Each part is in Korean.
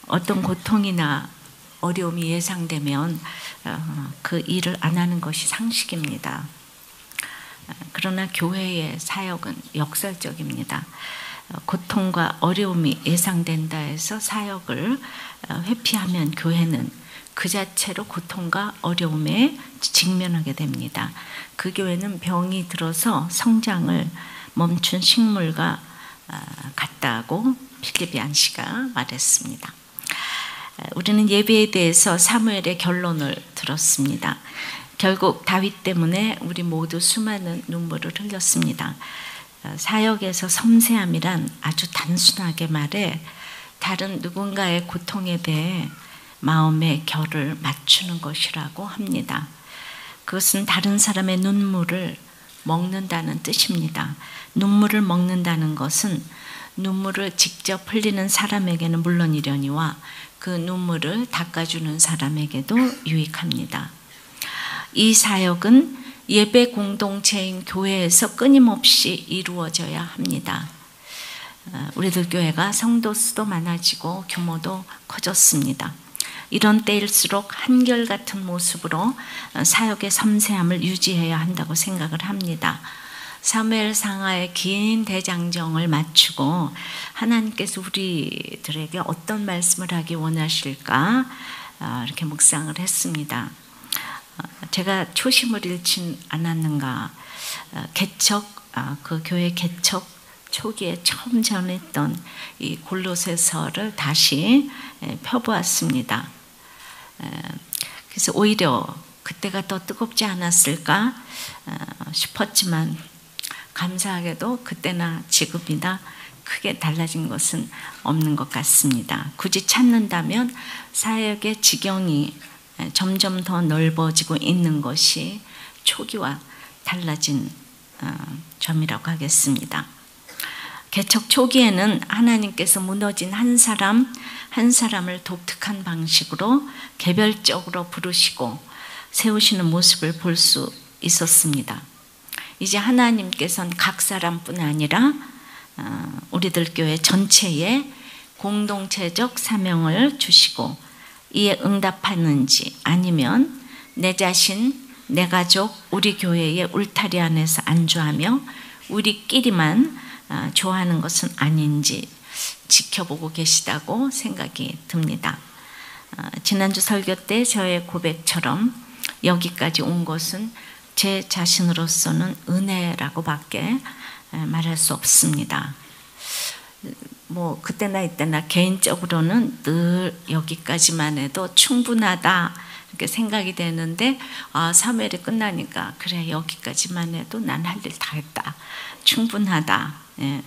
어떤 고통이나 어려움이 예상되면 그 일을 안 하는 것이 상식입니다. 그러나 교회의 사역은 역설적입니다. 고통과 어려움이 예상된다 해서 사역을 회피하면 교회는 그 자체로 고통과 어려움에 직면하게 됩니다. 그 교회는 병이 들어서 성장을 멈춘 식물과 같다고 필립이 안씨가 말했습니다. 우리는 예배에 대해서 사무엘의 결론을 들었습니다. 결국 다윗 때문에 우리 모두 수많은 눈물을 흘렸습니다. 사역에서 섬세함이란 아주 단순하게 말해 다른 누군가의 고통에 대해 마음의 결을 맞추는 것이라고 합니다. 그것은 다른 사람의 눈물을 먹는다는 뜻입니다. 눈물을 먹는다는 것은 눈물을 직접 흘리는 사람에게는 물론이려니와 그 눈물을 닦아주는 사람에게도 유익합니다. 이 사역은 예배 공동체인 교회에서 끊임없이 이루어져야 합니다. 우리들 교회가 성도 수도 많아지고 규모도 커졌습니다. 이런 때일수록 한결같은 모습으로 사역의 섬세함을 유지해야 한다고 생각을 합니다. 사무엘 상하의 긴 대장정을 마치고 하나님께서 우리들에게 어떤 말씀을 하기 원하실까 이렇게 묵상을 했습니다. 제가 초심을 잃진 않았는가. 그 교회 개척 초기에 처음 전했던 이 골로새서를 다시 펴보았습니다. 그래서 오히려 그때가 더 뜨겁지 않았을까 싶었지만 감사하게도 그때나 지금이나 크게 달라진 것은 없는 것 같습니다. 굳이 찾는다면 사역의 지경이 점점 더 넓어지고 있는 것이 초기와 달라진 점이라고 하겠습니다. 개척 초기에는 하나님께서 무너진 한 사람 한 사람을 독특한 방식으로 개별적으로 부르시고 세우시는 모습을 볼 수 있었습니다. 이제 하나님께서는 각 사람뿐 아니라 우리들 교회 전체에 공동체적 사명을 주시고 이에 응답하는지 아니면 내 자신, 내 가족, 우리 교회의 울타리 안에서 안주하며 우리끼리만 좋아하는 것은 아닌지 지켜보고 계시다고 생각이 듭니다. 지난주 설교 때 저의 고백처럼 여기까지 온 것은 제 자신으로서는 은혜라고밖에 말할 수 없습니다. 뭐 그때나 이때나 개인적으로는 늘 여기까지만 해도 충분하다 이렇게 생각이 되는데 사무엘이 끝나니까 그래 여기까지만 해도 난 할 일 다 했다. 충분하다. 예.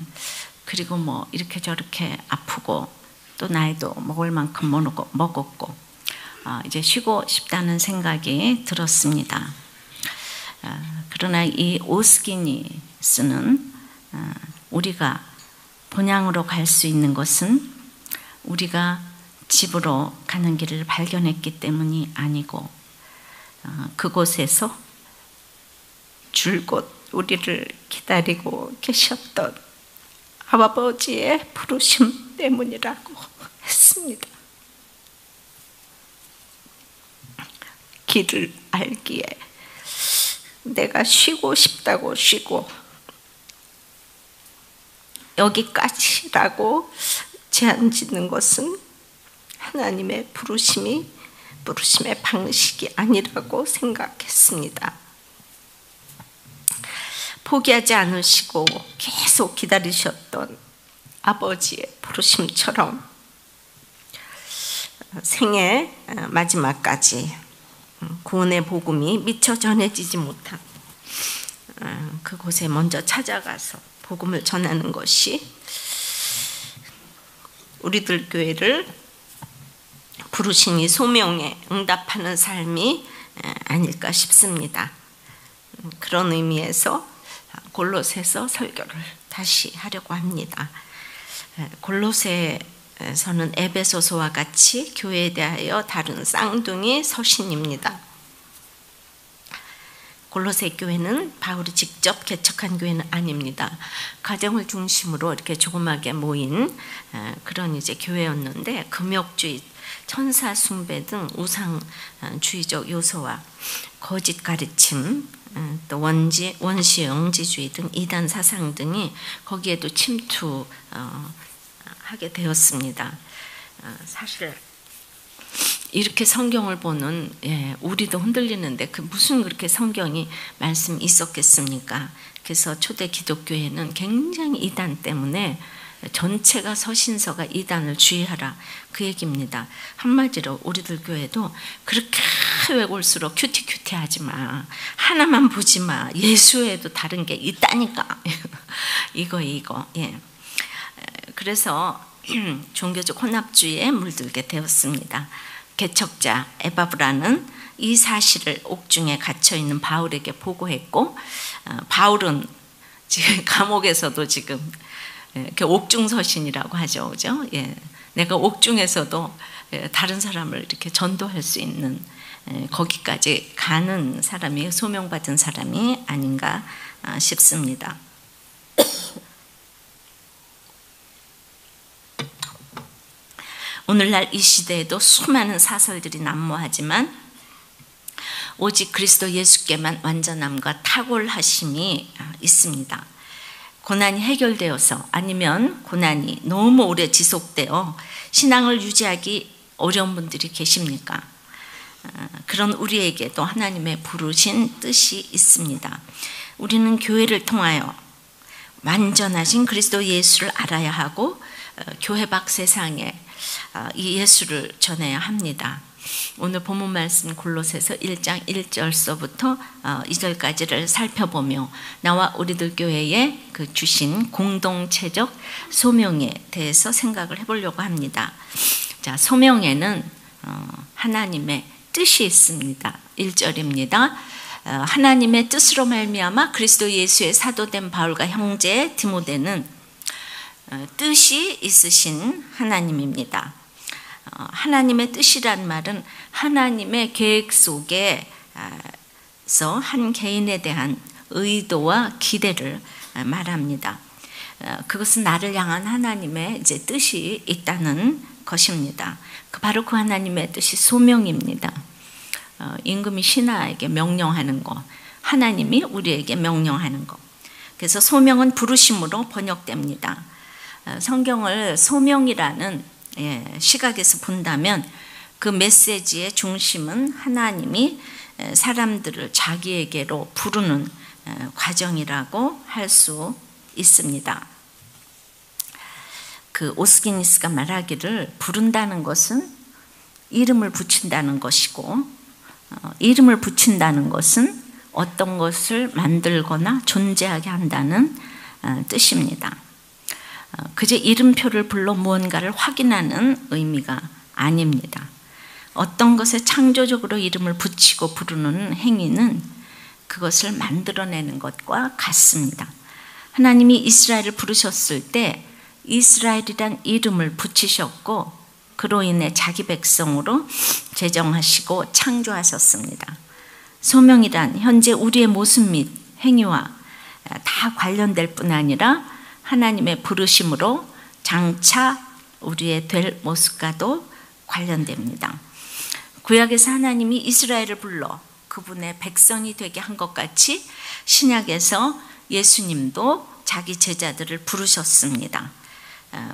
그리고 뭐 이렇게 저렇게 아프고 또 나이도 먹을 만큼 먹었고 이제 쉬고 싶다는 생각이 들었습니다. 그러나 이 오스기니스는 우리가 본향으로 갈 수 있는 것은 우리가 집으로 가는 길을 발견했기 때문이 아니고 그곳에서 줄곧 우리를 기다리고 계셨던 아버지의 부르심 때문이라고 했습니다. 길을 알기에 내가 쉬고 싶다고 쉬고 여기까지라고 제한 짓는 것은 하나님의 부르심의 방식이 아니라고 생각했습니다. 포기하지 않으시고 계속 기다리셨던 아버지의 부르심처럼 생애 마지막까지 구원의 복음이 미처 전해지지 못한 그곳에 먼저 찾아가서 복음을 전하는 것이 우리들 교회를 부르심이 소명에 응답하는 삶이 아닐까 싶습니다. 그런 의미에서 골로새서 설교를 다시 하려고 합니다. 골로새서는 에베소서와 같이 교회에 대하여 다룬 쌍둥이 서신입니다. 골로새 교회는 바울이 직접 개척한 교회는 아닙니다. 가정을 중심으로 이렇게 조그맣게 모인 그런 이제 교회였는데, 금욕주의, 천사 숭배 등 우상주의적 요소와 거짓 가르침, 또 원시 영지주의 등 이단 사상 등이 거기에도 침투하게 되었습니다. 사실 이렇게 성경을 보는 우리도 흔들리는데 그 무슨 그렇게 성경이 말씀이 있었겠습니까? 그래서 초대 기독교회는 굉장히 이단 때문에 전체가 서신서가 이단을 주의하라 그 얘기입니다. 한마디로 우리들 교회도 그렇게 외골수록 큐티하지 마, 하나만 보지 마, 예수에도 다른 게 있다니까 이거. 그래서 종교적 혼합주의에 물들게 되었습니다. 개척자 에바브라는 이 사실을 옥중에 갇혀 있는 바울에게 보고했고, 바울은 지금 감옥에서도 지금 옥중서신이라고 하죠, 그죠? 내가 옥중에서도 다른 사람을 이렇게 전도할 수 있는 거기까지 가는 사람이, 소명받은 사람이 아닌가 싶습니다. 오늘날 이 시대에도 수많은 사설들이 난무하지만 오직 그리스도 예수께만 완전함과 탁월하심이 있습니다. 고난이 해결되어서, 아니면 고난이 너무 오래 지속되어 신앙을 유지하기 어려운 분들이 계십니까? 그런 우리에게도 하나님의 부르신 뜻이 있습니다. 우리는 교회를 통하여 완전하신 그리스도 예수를 알아야 하고, 교회 밖 세상에 이 예수를 전해야 합니다. 오늘 본문 말씀 골로새서 1장 1절서부터 2절까지를 살펴보며 나와 우리들 교회에 그 주신 공동체적 소명에 대해서 생각을 해보려고 합니다. 자, 소명에는 하나님의 뜻이 있습니다. 1절입니다. 하나님의 뜻으로 말미암아 그리스도 예수의 사도된 바울과 형제 디모데는 뜻이 있으신 하나님입니다. 하나님의 뜻이란 말은 하나님의 계획 속에서 한 개인에 대한 의도와 기대를 말합니다. 그것은 나를 향한 하나님의 이제 뜻이 있다는 것입니다. 바로 그 하나님의 뜻이 소명입니다. 임금이 신하에게 명령하는 것, 하나님이 우리에게 명령하는 것. 그래서 소명은 부르심으로 번역됩니다. 성경을 소명이라는 시각에서 본다면 그 메시지의 중심은 하나님이 사람들을 자기에게로 부르는 과정이라고 할 수 있습니다. 그 오스기니스가 말하기를, 부른다는 것은 이름을 붙인다는 것이고, 이름을 붙인다는 것은 어떤 것을 만들거나 존재하게 한다는 뜻입니다. 그저 이름표를 불러 무언가를 확인하는 의미가 아닙니다. 어떤 것에 창조적으로 이름을 붙이고 부르는 행위는 그것을 만들어내는 것과 같습니다. 하나님이 이스라엘을 부르셨을 때 이스라엘이란 이름을 붙이셨고, 그로 인해 자기 백성으로 제정하시고 창조하셨습니다. 소명이란 현재 우리의 모습 및 행위와 다 관련될 뿐 아니라 하나님의 부르심으로 장차 우리의 될 모습과도 관련됩니다. 구약에서 하나님이 이스라엘을 불러 그분의 백성이 되게 한 것 같이 신약에서 예수님도 자기 제자들을 부르셨습니다.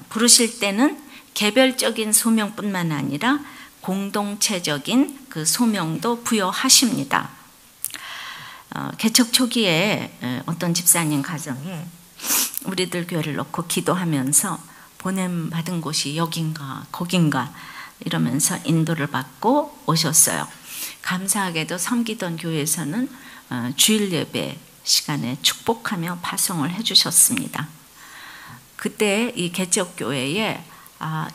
부르실 때는 개별적인 소명뿐만 아니라 공동체적인 그 소명도 부여하십니다. 개척 초기에 어떤 집사님 가정에 우리들 교회를 놓고 기도하면서 보냄받은 곳이 여긴가 거긴가 이러면서 인도를 받고 오셨어요. 감사하게도 섬기던 교회에서는 주일 예배 시간에 축복하며 파송을 해주셨습니다. 그때 이 개척교회에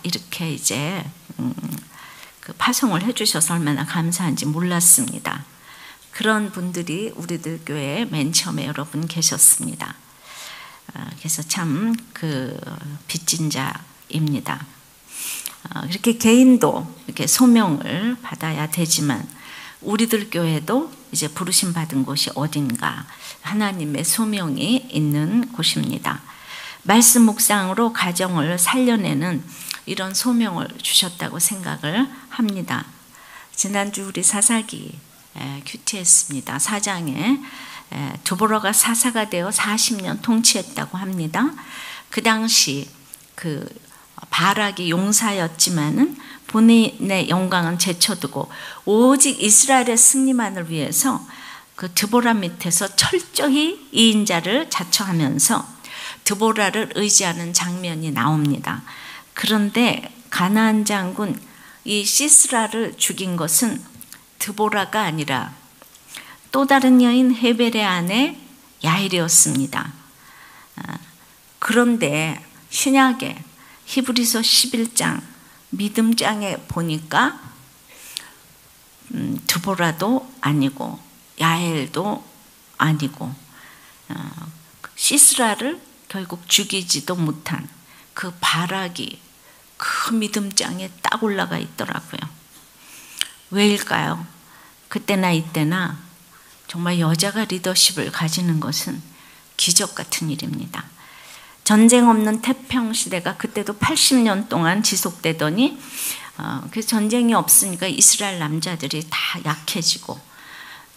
이렇게 이제 그 파송을 해주셔서 얼마나 감사한지 몰랐습니다. 그런 분들이 우리들 교회에 맨 처음에 여러분 계셨습니다. 그래서 참 그 빚진 자입니다. 이렇게 개인도 이렇게 소명을 받아야 되지만 우리들 교회도 이제 부르심 받은 곳이 어딘가, 하나님의 소명이 있는 곳입니다. 말씀 묵상으로 가정을 살려내는 이런 소명을 주셨다고 생각을 합니다. 지난주 우리 사사기 큐티했습니다. 4장에 드보라가 사사가 되어 40년 통치했다고 합니다. 그 당시 그 바락이 용사였지만은 본인의 영광은 제쳐두고 오직 이스라엘의 승리만을 위해서 그 드보라 밑에서 철저히 이인자를 자처하면서 드보라를 의지하는 장면이 나옵니다. 그런데 가나안 장군 이 시스라를 죽인 것은 드보라가 아니라 또 다른 여인 헤벨의 아내 야일이었습니다. 그런데 신약에 히브리서 11장 믿음장에 보니까 드보라도 아니고 야엘도 아니고 시스라를 결국 죽이지도 못한 그 바락이 그 믿음장에 딱 올라가 있더라고요. 왜일까요? 그때나 이때나 정말 여자가 리더십을 가지는 것은 기적 같은 일입니다. 전쟁 없는 태평 시대가 그때도 80년 동안 지속되더니 그 전쟁이 없으니까 이스라엘 남자들이 다 약해지고,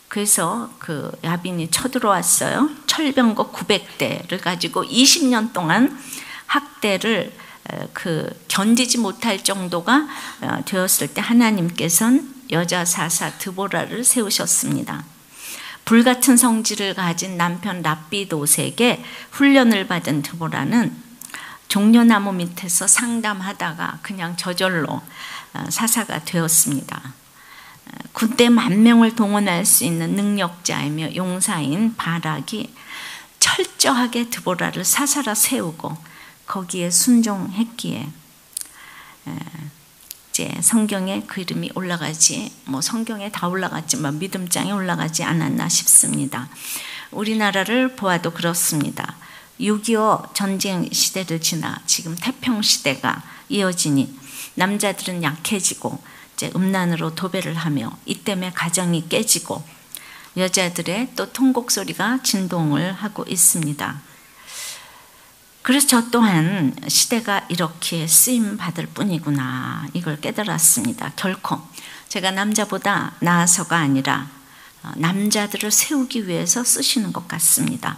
그래서 그 야빈이 쳐들어왔어요. 철병거 900대를 가지고 20년 동안 학대를 견디지 못할 정도가 되었을 때 하나님께서는 여자 사사 드보라를 세우셨습니다. 불같은 성질을 가진 남편 랍비도색에 훈련을 받은 드보라는 종려나무 밑에서 상담하다가 그냥 저절로 사사가 되었습니다. 군대 10,000명을 동원할 수 있는 능력자이며 용사인 바락이 철저하게 드보라를 사사라 세우고 거기에 순종했기에 이제 성경에 그 이름이 올라가지, 성경에 다 올라갔지만 믿음장에 올라가지 않았나 싶습니다. 우리나라를 보아도 그렇습니다. 6.25 전쟁 시대를 지나 지금 태평 시대가 이어지니 남자들은 약해지고 이제 음란으로 도배를 하며 이 때문에 가정이 깨지고 여자들의 또 통곡 소리가 진동을 하고 있습니다. 그래서 저 또한 시대가 이렇게 쓰임 받을 뿐이구나, 이걸 깨달았습니다. 결코 제가 남자보다 나아서가 아니라 남자들을 세우기 위해서 쓰시는 것 같습니다.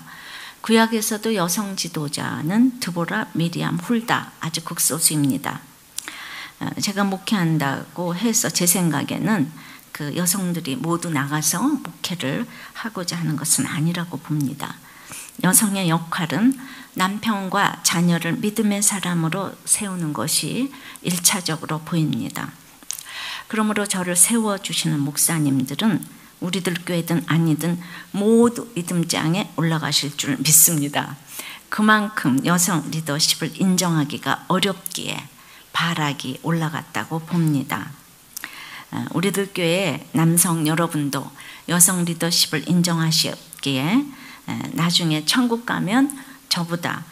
구약에서도 여성 지도자는 드보라, 미리암, 훌다 아주 극소수입니다. 제가 목회한다고 해서 제 생각에는 그 여성들이 모두 나가서 목회를 하고자 하는 것은 아니라고 봅니다. 여성의 역할은 남편과 자녀를 믿음의 사람으로 세우는 것이 1차적으로 보입니다. 그러므로 저를 세워주시는 목사님들은 우리들 교회든 아니든 모두 믿음장에 올라가실 줄 믿습니다. 그만큼 여성 리더십을 인정하기가 어렵기에 바락이 올라갔다고 봅니다. 우리들 교회 남성 여러분도 여성 리더십을 인정하셨기에 나중에 천국 가면 저보다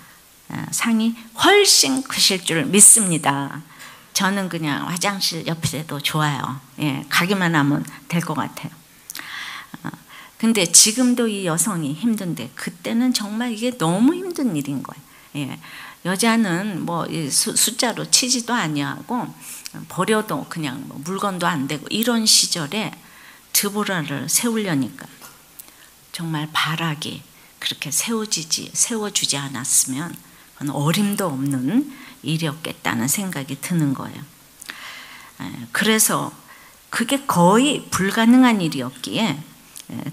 상이 훨씬 크실 줄 믿습니다. 저는 그냥 화장실 옆에도 좋아요. 가기만 하면 될 것 같아요. 근데 지금도 이 여성이 힘든데 그때는 정말 이게 너무 힘든 일인 거예요. 여자는 숫자로 치지도 아니하고 버려도 그냥 물건도 안 되고 이런 시절에 드보라를 세우려니까 정말 바락이 그렇게 세워주지 않았으면 그건 어림도 없는 일이었겠다는 생각이 드는 거예요. 그래서 그게 거의 불가능한 일이었기에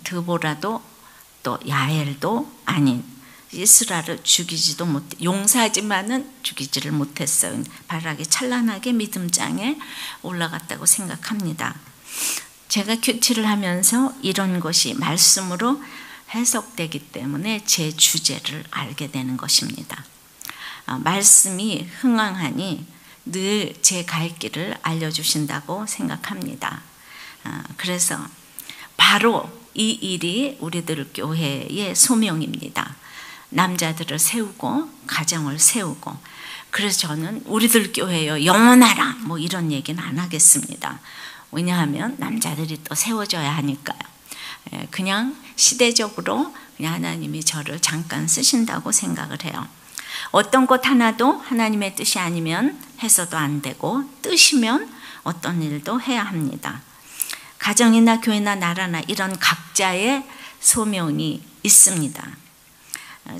드보라도 또 야엘도 아닌 시스라를 죽이지도 못해, 용사지만은 죽이지를 못했어요. 바락이 찬란하게 믿음장에 올라갔다고 생각합니다. 제가 큐티를 하면서 이런 것이 말씀으로 해석되기 때문에 제 주제를 알게 되는 것입니다. 말씀이 흥황하니 늘 제 갈 길을 알려주신다고 생각합니다. 그래서 바로 이 일이 우리들 교회의 소명입니다. 남자들을 세우고 가정을 세우고, 그래서 저는 우리들 교회여 영원하라 이런 얘기는 안 하겠습니다. 왜냐하면 남자들이 또 세워져야 하니까요. 그냥 시대적으로 그냥 하나님이 저를 잠깐 쓰신다고 생각을 해요. 어떤 것 하나도 하나님의 뜻이 아니면 해서도 안 되고, 뜻이면 어떤 일도 해야 합니다. 가정이나 교회나 나라나 이런 각자의 소명이 있습니다.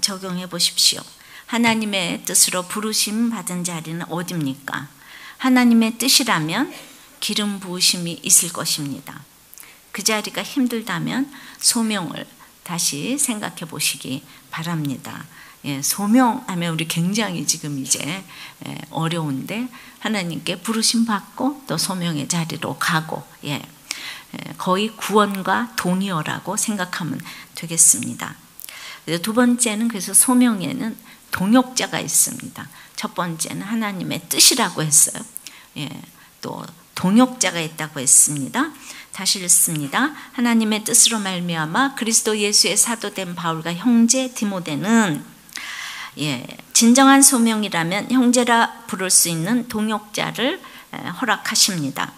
적용해 보십시오. 하나님의 뜻으로 부르심 받은 자리는 어디입니까? 하나님의 뜻이라면 기름 부으심이 있을 것입니다. 그 자리가 힘들다면 소명을 다시 생각해 보시기 바랍니다. 소명하면 우리 굉장히 지금 이제 어려운데, 하나님께 부르심 받고 또 소명의 자리로 가고, 거의 구원과 동의어라고 생각하면 되겠습니다. 두 번째는, 그래서 소명에는 동역자가 있습니다. 첫 번째는 하나님의 뜻이라고 했어요. 또 동역자가 있다고 했습니다. 다시 읽습니다. 하나님의 뜻으로 말미암아 그리스도 예수의 사도된 바울과 형제 디모데는, 진정한 소명이라면 형제라 부를 수 있는 동역자를 허락하십니다.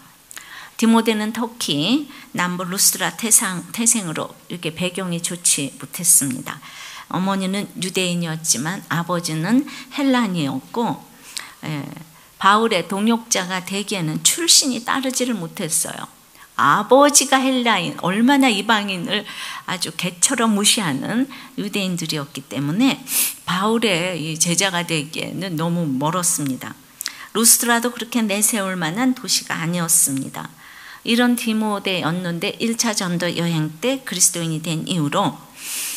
디모데는 터키 남부 루스드라 태생으로 이렇게 배경이 좋지 못했습니다. 어머니는 유대인이었지만 아버지는 헬란이었고, 바울의 동역자가 되기에는 출신이 따르지를 못했어요. 아버지가 헬라인, 얼마나 이방인을 아주 개처럼 무시하는 유대인들이었기 때문에 바울의 제자가 되기에는 너무 멀었습니다. 루스드라도 그렇게 내세울 만한 도시가 아니었습니다. 이런 디모데였는데 1차 전도 여행 때 그리스도인이 된 이후로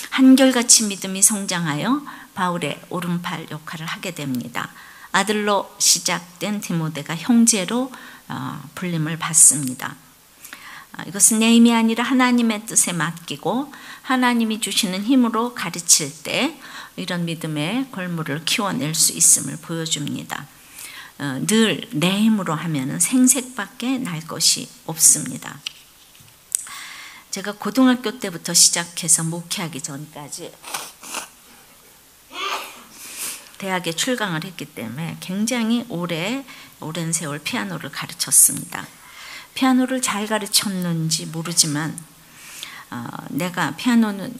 한결같이 믿음이 성장하여 바울의 오른팔 역할을 하게 됩니다. 아들로 시작된 디모데가 형제로 불림을 받습니다. 이것은 내 힘이 아니라 하나님의 뜻에 맡기고 하나님이 주시는 힘으로 가르칠 때 이런 믿음의 걸물을 키워낼 수 있음을 보여줍니다. 늘 내 힘으로 하면 생색밖에 날 것이 없습니다. 제가 고등학교 때부터 시작해서 목회하기 전까지 대학에 출강을 했기 때문에 굉장히 오랜 세월 피아노를 가르쳤습니다. 피아노를 잘 가르쳤는지 모르지만 내가 피아노는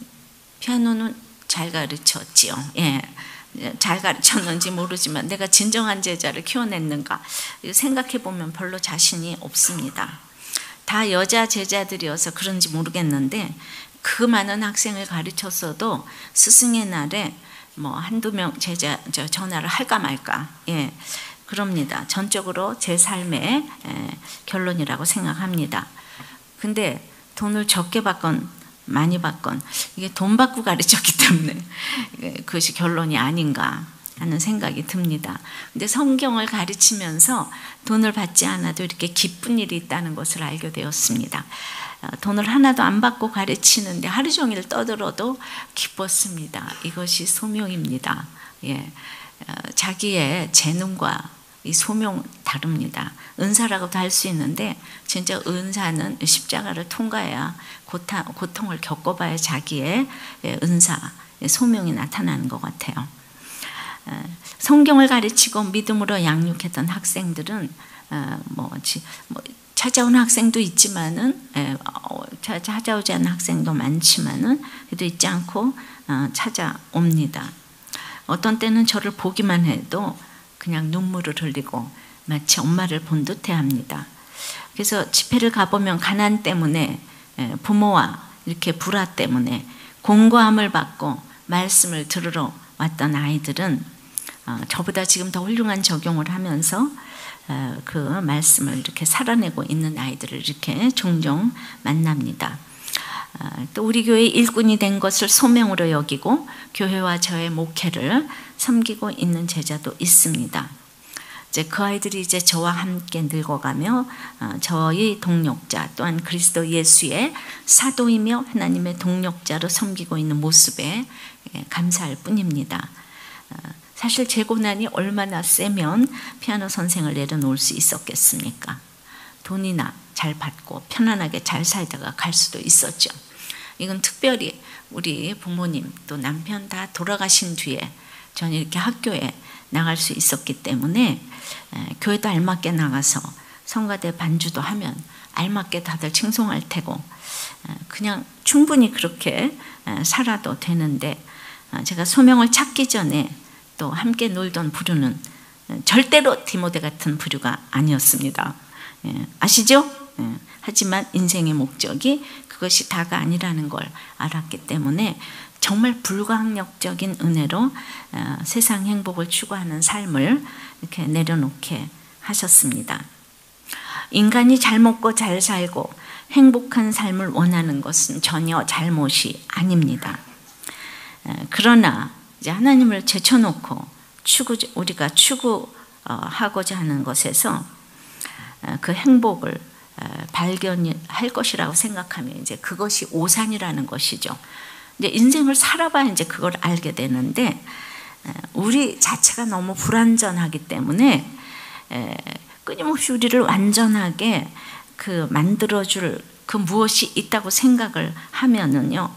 잘 가르쳤지요. 잘 가르쳤는지 모르지만 내가 진정한 제자를 키워냈는가 생각해 보면 별로 자신이 없습니다. 다 여자 제자들이어서 그런지 모르겠는데 그 많은 학생을 가르쳤어도 스승의 날에 뭐 한두 명 제자 전화를 할까 말까, 그럽니다. 전적으로 제 삶의 결론이라고 생각합니다. 근데 돈을 적게 받건 많이 받건 이게 돈 받고 가르쳤기 때문에 그것이 결론이 아닌가 하는 생각이 듭니다. 근데 성경을 가르치면서 돈을 받지 않아도 이렇게 기쁜 일이 있다는 것을 알게 되었습니다. 돈을 하나도 안 받고 가르치는데 하루 종일 떠들어도 기뻤습니다. 이것이 소명입니다. 자기의 재능과 이 소명 다릅니다. 은사라고도 할 수 있는데 진짜 은사는 십자가를 통과해야 고통을 겪어봐야 자기의 은사, 소명이 나타나는 것 같아요. 성경을 가르치고 믿음으로 양육했던 학생들은 찾아온 학생도 있지만은 찾아오지 않은 학생도 많지만은 그래도 잊지 않고 찾아옵니다. 어떤 때는 저를 보기만 해도 그냥 눈물을 흘리고 마치 엄마를 본 듯해 합니다. 그래서 집회를 가보면 가난 때문에 부모와 이렇게 불화 때문에 공고함을 받고 말씀을 들으러 왔던 아이들은 저보다 지금 더 훌륭한 적용을 하면서 그 말씀을 이렇게 살아내고 있는 아이들을 이렇게 종종 만납니다. 또 우리 교회 일꾼이 된 것을 소명으로 여기고 교회와 저의 목회를 섬기고 있는 제자도 있습니다. 이제 그 아이들이 이제 저와 함께 늙어가며 저의 동력자 또한 그리스도 예수의 사도이며 하나님의 동력자로 섬기고 있는 모습에 감사할 뿐입니다. 사실 제 고난이 얼마나 세면 피아노 선생을 내려놓을 수 있었겠습니까? 돈이나 잘 받고 편안하게 잘 살다가 갈 수도 있었죠. 이건 특별히 우리 부모님 또 남편 다 돌아가신 뒤에 저는 이렇게 학교에 나갈 수 있었기 때문에 교회도 알맞게 나가서 성가대 반주도 하면 알맞게 다들 칭송할 테고 그냥 충분히 그렇게 살아도 되는데 제가 소명을 찾기 전에 또 함께 놀던 부류는 절대로 디모데 같은 부류가 아니었습니다. 아시죠? 하지만 인생의 목적이 그것이 다가 아니라는 걸 알았기 때문에 정말 불가항력적인 은혜로 세상 행복을 추구하는 삶을 이렇게 내려놓게 하셨습니다. 인간이 잘 먹고 잘 살고 행복한 삶을 원하는 것은 전혀 잘못이 아닙니다. 그러나 이제 하나님을 제쳐놓고 우리가 추구하고자 하는 것에서 그 행복을 발견할 것이라고 생각하면 이제 그것이 오산이라는 것이죠. 이제 인생을 살아봐야 이제 그걸 알게 되는데 우리 자체가 너무 불완전하기 때문에 끊임없이 우리를 완전하게 그 만들어줄 그 무엇이 있다고 생각을 하면은요,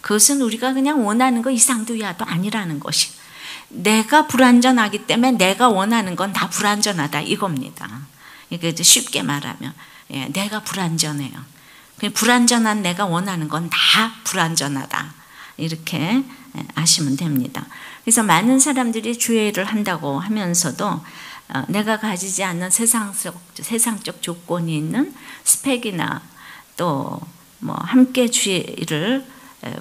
그것은 우리가 그냥 원하는 거 이상도 이하도 아니라는 것이. 내가 불완전하기 때문에 내가 원하는 건 다 불완전하다 이겁니다. 이게 쉽게 말하면 내가 불완전해요. 불완전한 내가 원하는 건 다 불완전하다 이렇게 아시면 됩니다. 그래서 많은 사람들이 주의 일을 한다고 하면서도 내가 가지지 않는 세상적 조건이 있는 스펙이나 또 뭐 함께 주의 일을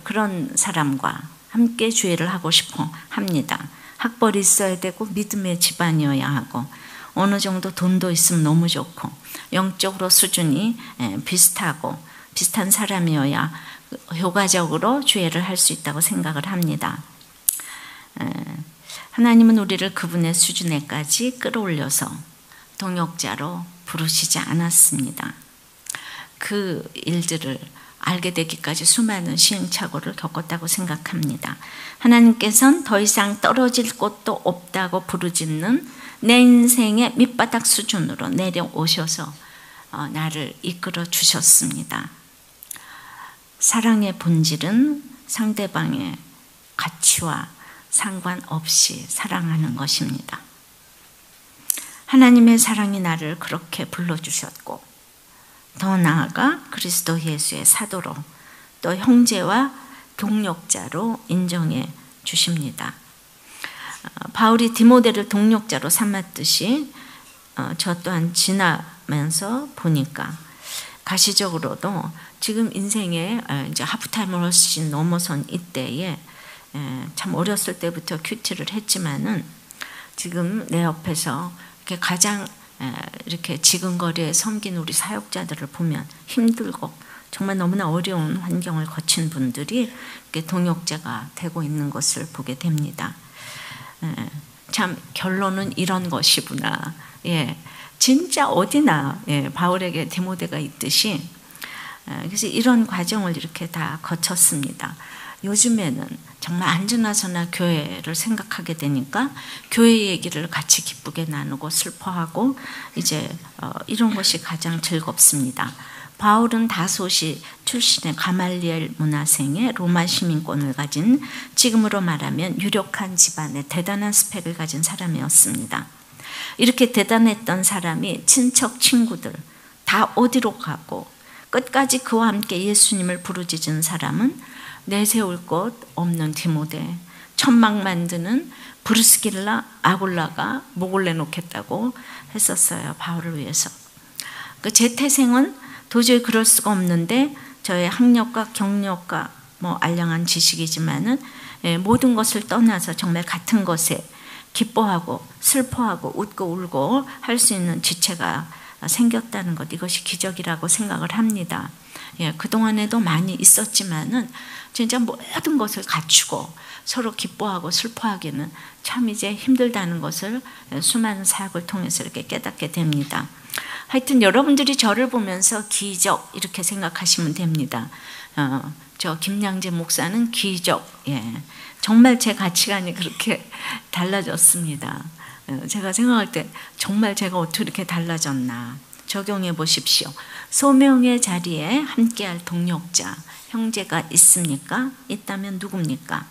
그런 사람과 함께 주의 일을 하고 싶어 합니다. 학벌이 있어야 되고 믿음의 집안이어야 하고 어느 정도 돈도 있으면 너무 좋고 영적으로 수준이 비슷한 사람이어야 효과적으로 주의 일을 할 수 있다고 생각을 합니다. 하나님은 우리를 그분의 수준에까지 끌어올려서 동역자로 부르시지 않았습니다. 그 일들을 알게 되기까지 수많은 시행착오를 겪었다고 생각합니다. 하나님께서는 더 이상 떨어질 곳도 없다고 부르짖는 내 인생의 밑바닥 수준으로 내려오셔서 나를 이끌어 주셨습니다. 사랑의 본질은 상대방의 가치와 상관없이 사랑하는 것입니다. 하나님의 사랑이 나를 그렇게 불러주셨고 더 나아가 그리스도 예수의 사도로 또 형제와 동력자로 인정해 주십니다. 바울이 디모데를 동력자로 삼았듯이 저 또한 지나면서 보니까 가시적으로도 지금 인생의 이제 하프타임을 훨씬 넘어선 이때에 참 어렸을 때부터 큐티를 했지만은 지금 내 옆에서 이렇게 가장 이렇게 지근거리에 섬긴 우리 사역자들을 보면 힘들고 정말 너무나 어려운 환경을 거친 분들이 이렇게 동역자가 되고 있는 것을 보게 됩니다. 참 결론은 이런 것이구나. 진짜 어디나 바울에게 디모데가 있듯이 그래서 이런 과정을 이렇게 다 거쳤습니다. 요즘에는 정말 앉으나서나 교회를 생각하게 되니까 교회 얘기를 같이 기쁘게 나누고 슬퍼하고 이제 이런 것이 가장 즐겁습니다. 바울은 다소시 출신의 가말리엘 문화생의 로마 시민권을 가진 지금으로 말하면 유력한 집안의 대단한 스펙을 가진 사람이었습니다. 이렇게 대단했던 사람이 친척 친구들 다 어디로 가고 끝까지 그와 함께 예수님을 부르짖은 사람은 내세울 것 없는 디모데, 천막 만드는 브루스길라 아굴라가 목을 내놓겠다고 했었어요. 바울을 위해서. 제 태생은 도저히 그럴 수가 없는데 저의 학력과 경력과 뭐 알량한 지식이지만은 모든 것을 떠나서 정말 같은 것에 기뻐하고 슬퍼하고 웃고 울고 할 수 있는 지체가 생겼다는 것, 이것이 기적이라고 생각을 합니다. 그동안에도 많이 있었지만은 진짜 모든 것을 갖추고 서로 기뻐하고 슬퍼하기는 참 이제 힘들다는 것을 수많은 사역을 통해서 이렇게 깨닫게 됩니다. 하여튼 여러분들이 저를 보면서 기적 이렇게 생각하시면 됩니다. 저 김양재 목사는 기적, 정말 제 가치관이 그렇게 달라졌습니다. 제가 생각할 때 정말 제가 어떻게 이렇게 달라졌나 적용해 보십시오. 소명의 자리에 함께할 동력자, 형제가 있습니까? 있다면 누굽니까?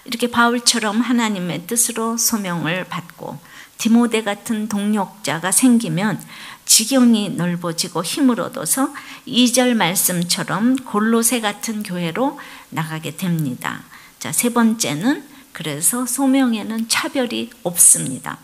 이렇게 바울처럼 하나님의 뜻으로 소명을 받고 디모데 같은 동력자가 생기면 지경이 넓어지고 힘을 얻어서 2절 말씀처럼 골로새 같은 교회로 나가게 됩니다. 자, 세 번째는 그래서 소명에는 차별이 없습니다.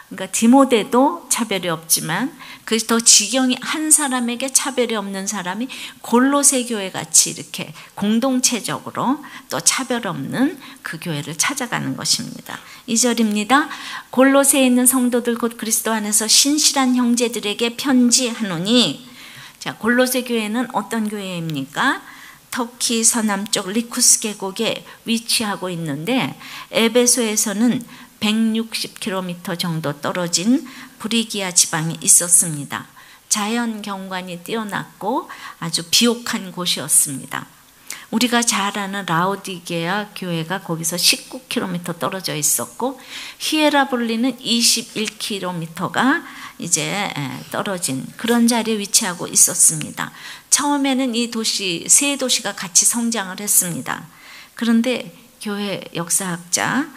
그러니까 디모데도 차별이 없지만 그 더 지경이 한 사람에게 차별이 없는 사람이 골로새 교회 같이 이렇게 공동체적으로 또 차별 없는 그 교회를 찾아가는 것입니다. 2절입니다. 골로새에 있는 성도들 곧 그리스도 안에서 신실한 형제들에게 편지하노니. 자, 골로새 교회는 어떤 교회입니까? 터키 서남쪽 리쿠스 계곡에 위치하고 있는데 에베소에서는 160km 정도 떨어진 브리기아 지방이 있었습니다. 자연 경관이 뛰어났고 아주 비옥한 곳이었습니다. 우리가 잘 아는 라오디게아 교회가 거기서 19km 떨어져 있었고 히에라볼리는 21km가 이제 떨어진 그런 자리에 위치하고 있었습니다. 처음에는 이 도시, 세 도시가 같이 성장을 했습니다. 그런데 교회 역사학자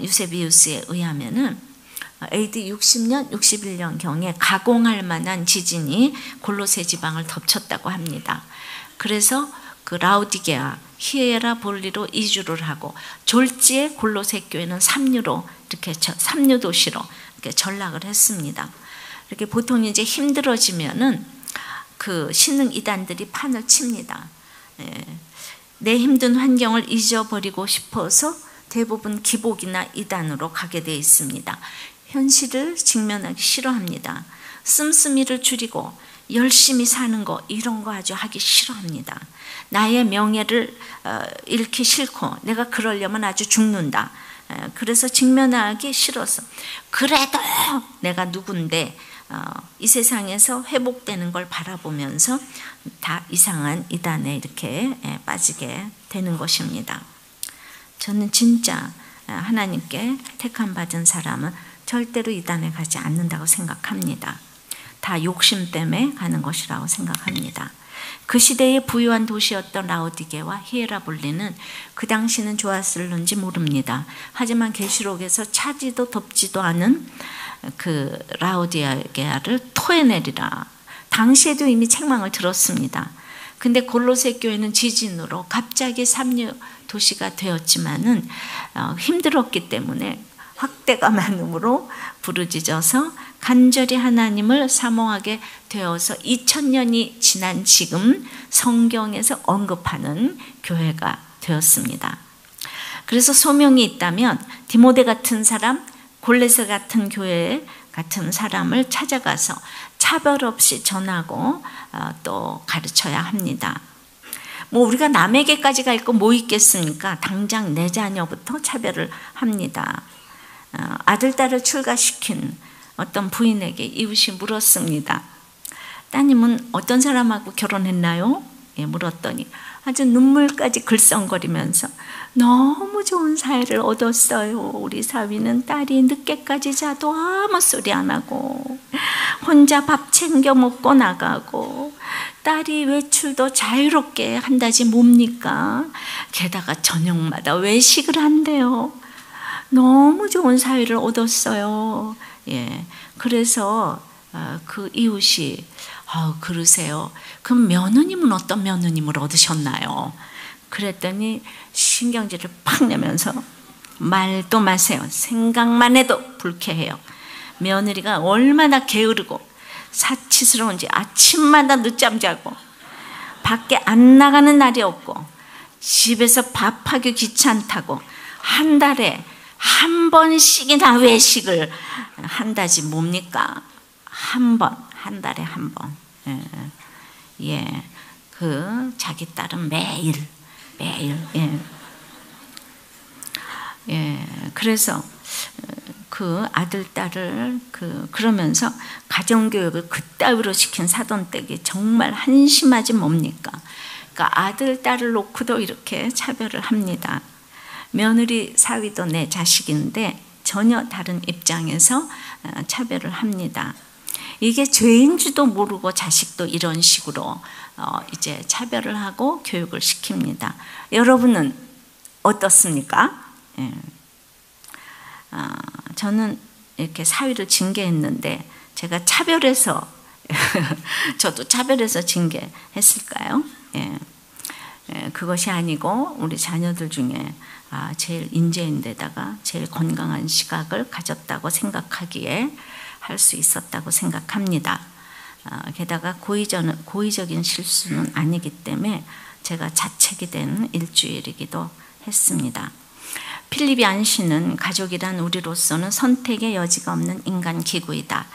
유세비우스에 의하면은 AD 60년, 61년경에 가공할 만한 지진이 골로새 지방을 덮쳤다고 합니다. 그래서 그 라오디게아, 히에라볼리로 이주를 하고 졸지에 골로새 교회는 삼류로 이렇게 삼류 도시로 이렇게 전락을 했습니다. 이렇게 보통 이제 힘들어지면은 그 신흥 이단들이 판을 칩니다. 내 힘든 환경을 잊어버리고 싶어서 대부분 기복이나 이단으로 가게 되어 있습니다. 현실을 직면하기 싫어합니다. 씀씀이를 줄이고 열심히 사는 거 이런 거 아주 하기 싫어합니다. 나의 명예를 잃기 싫고 내가 그러려면 아주 죽는다. 그래서 직면하기 싫어서 그래도 내가 누군데 이 세상에서 회복되는 걸 바라보면서 다 이상한 이단에 이렇게 빠지게 되는 것입니다. 저는 진짜 하나님께 택함 받은 사람은 절대로 이단에 가지 않는다고 생각합니다. 다 욕심 때문에 가는 것이라고 생각합니다. 그 시대의 부유한 도시였던 라오디게와 히에라볼리는 그 당시는 좋았을는지 모릅니다. 하지만 계시록에서 차지도 덥지도 않은 그 라오디게아를 토해내리라. 당시에도 이미 책망을 들었습니다. 근데 골로새 교회는 지진으로 갑자기 삼류 도시가 되었지만은 힘들었기 때문에 확대감만으로 부르짖어서 간절히 하나님을 사모하게 되어서 2000년이 지난 지금 성경에서 언급하는 교회가 되었습니다. 그래서 소명이 있다면 디모데 같은 사람, 골로새 같은 교회 같은 사람을 찾아가서 차별 없이 전하고 또 가르쳐야 합니다. 뭐 우리가 남에게까지 갈 거 뭐 있겠습니까? 당장 내 자녀부터 차별을 합니다. 아들, 딸을 출가시킨 어떤 부인에게 이웃이 물었습니다. 따님은 어떤 사람하고 결혼했나요? 예, 물었더니 아주 눈물까지 글썽거리면서 너무 좋은 사이를 얻었어요. 우리 사위는 딸이 늦게까지 자도 아무 소리 안 하고 혼자 밥 챙겨 먹고 나가고 딸이 외출도 자유롭게 한다지 뭡니까? 게다가 저녁마다 외식을 한대요. 너무 좋은 사위를 얻었어요. 예, 그래서 그 이웃이 그러세요. 그럼 며느님은 어떤 며느님을 얻으셨나요? 그랬더니 신경질을 팍 내면서 말도 마세요. 생각만 해도 불쾌해요. 며느리가 얼마나 게으르고 사치스러운지 아침마다 늦잠 자고 밖에 안 나가는 날이 없고 집에서 밥하기 귀찮다고 한 달에 한 번씩이나 외식을 한다지 뭡니까? 한 번, 한 달에 한 번. 예, 그 자기 딸은 매일, 예, 그래서 그 아들, 딸을 그러면서 가정교육을 그따위로 시킨 사돈댁이 정말 한심하지 뭡니까? 그러니까 아들, 딸을 놓고도 이렇게 차별을 합니다. 며느리, 사위도 내 자식인데 전혀 다른 입장에서 차별을 합니다. 이게 죄인지도 모르고 자식도 이런 식으로 이제 차별을 하고 교육을 시킵니다. 여러분은 어떻습니까? 저는 이렇게 사위를 징계했는데 제가 차별해서 저도 차별해서 징계했을까요? 그것이 아니고 우리 자녀들 중에 제일 인재인데다가 제일 건강한 시각을 가졌다고 생각하기에 할 수 있었다고 생각합니다. 게다가 고의적인 실수는 아니기 때문에 제가 자책이 된 일주일이기도 했습니다. 필립이 안시는 가족이란 우리로서는 선택의 여지가 없는 인간 기구이다.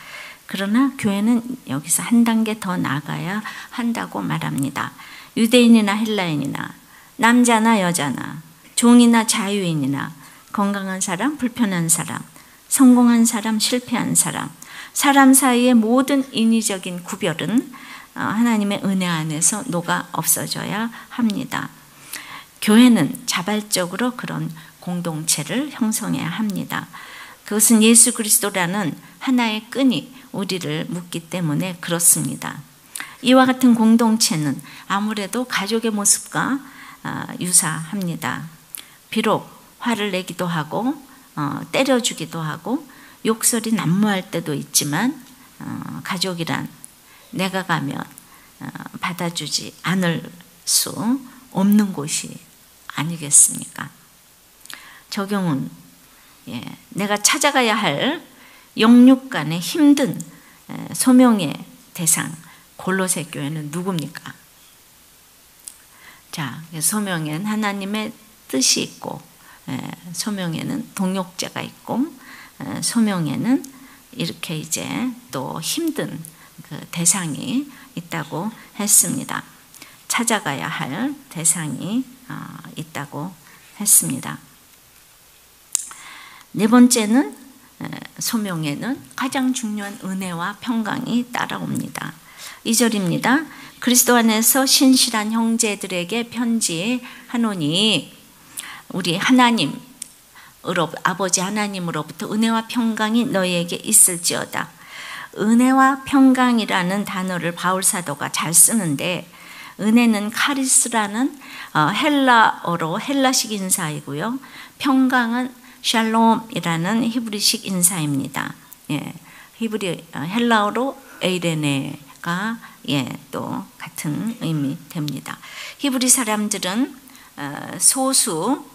그러나 교회는 여기서 한 단계 더 나아가야 한다고 말합니다. 유대인이나 헬라인이나 남자나 여자나 종이나 자유인이나 건강한 사람, 불편한 사람, 성공한 사람, 실패한 사람, 사람 사이의 모든 인위적인 구별은 하나님의 은혜 안에서 녹아 없어져야 합니다. 교회는 자발적으로 그런 공동체를 형성해야 합니다. 그것은 예수 그리스도라는 하나의 끈이 우리를 묶기 때문에 그렇습니다. 이와 같은 공동체는 아무래도 가족의 모습과 유사합니다. 비록 화를 내기도 하고 때려주기도 하고 욕설이 난무할 때도 있지만 가족이란 내가 가면 받아주지 않을 수 없는 곳이 아니겠습니까? 적용은 내가 찾아가야 할 영육 간의 힘든 소명의 대상 골로새 교회는 누굽니까? 자, 소명에는 하나님의 뜻이 있고 소명에는 동역자가 있고 소명에는 이렇게 이제 또 힘든 그 대상이 있다고 했습니다. 찾아가야 할 대상이 있다고 했습니다. 네 번째는 소명에는 가장 중요한 은혜와 평강이 따라옵니다. 2절입니다. 그리스도 안에서 신실한 형제들에게 편지하노니 우리 하나님 아버지 하나님으로부터 은혜와 평강이 너희에게 있을지어다. 은혜와 평강이라는 단어를 바울 사도가 잘 쓰는데 은혜는 카리스라는 헬라어로 헬라식 인사이고요. 평강은 샬롬이라는 히브리식 인사입니다. 헬라어로 에이레네가 또 같은 의미 됩니다. 히브리 사람들은 소수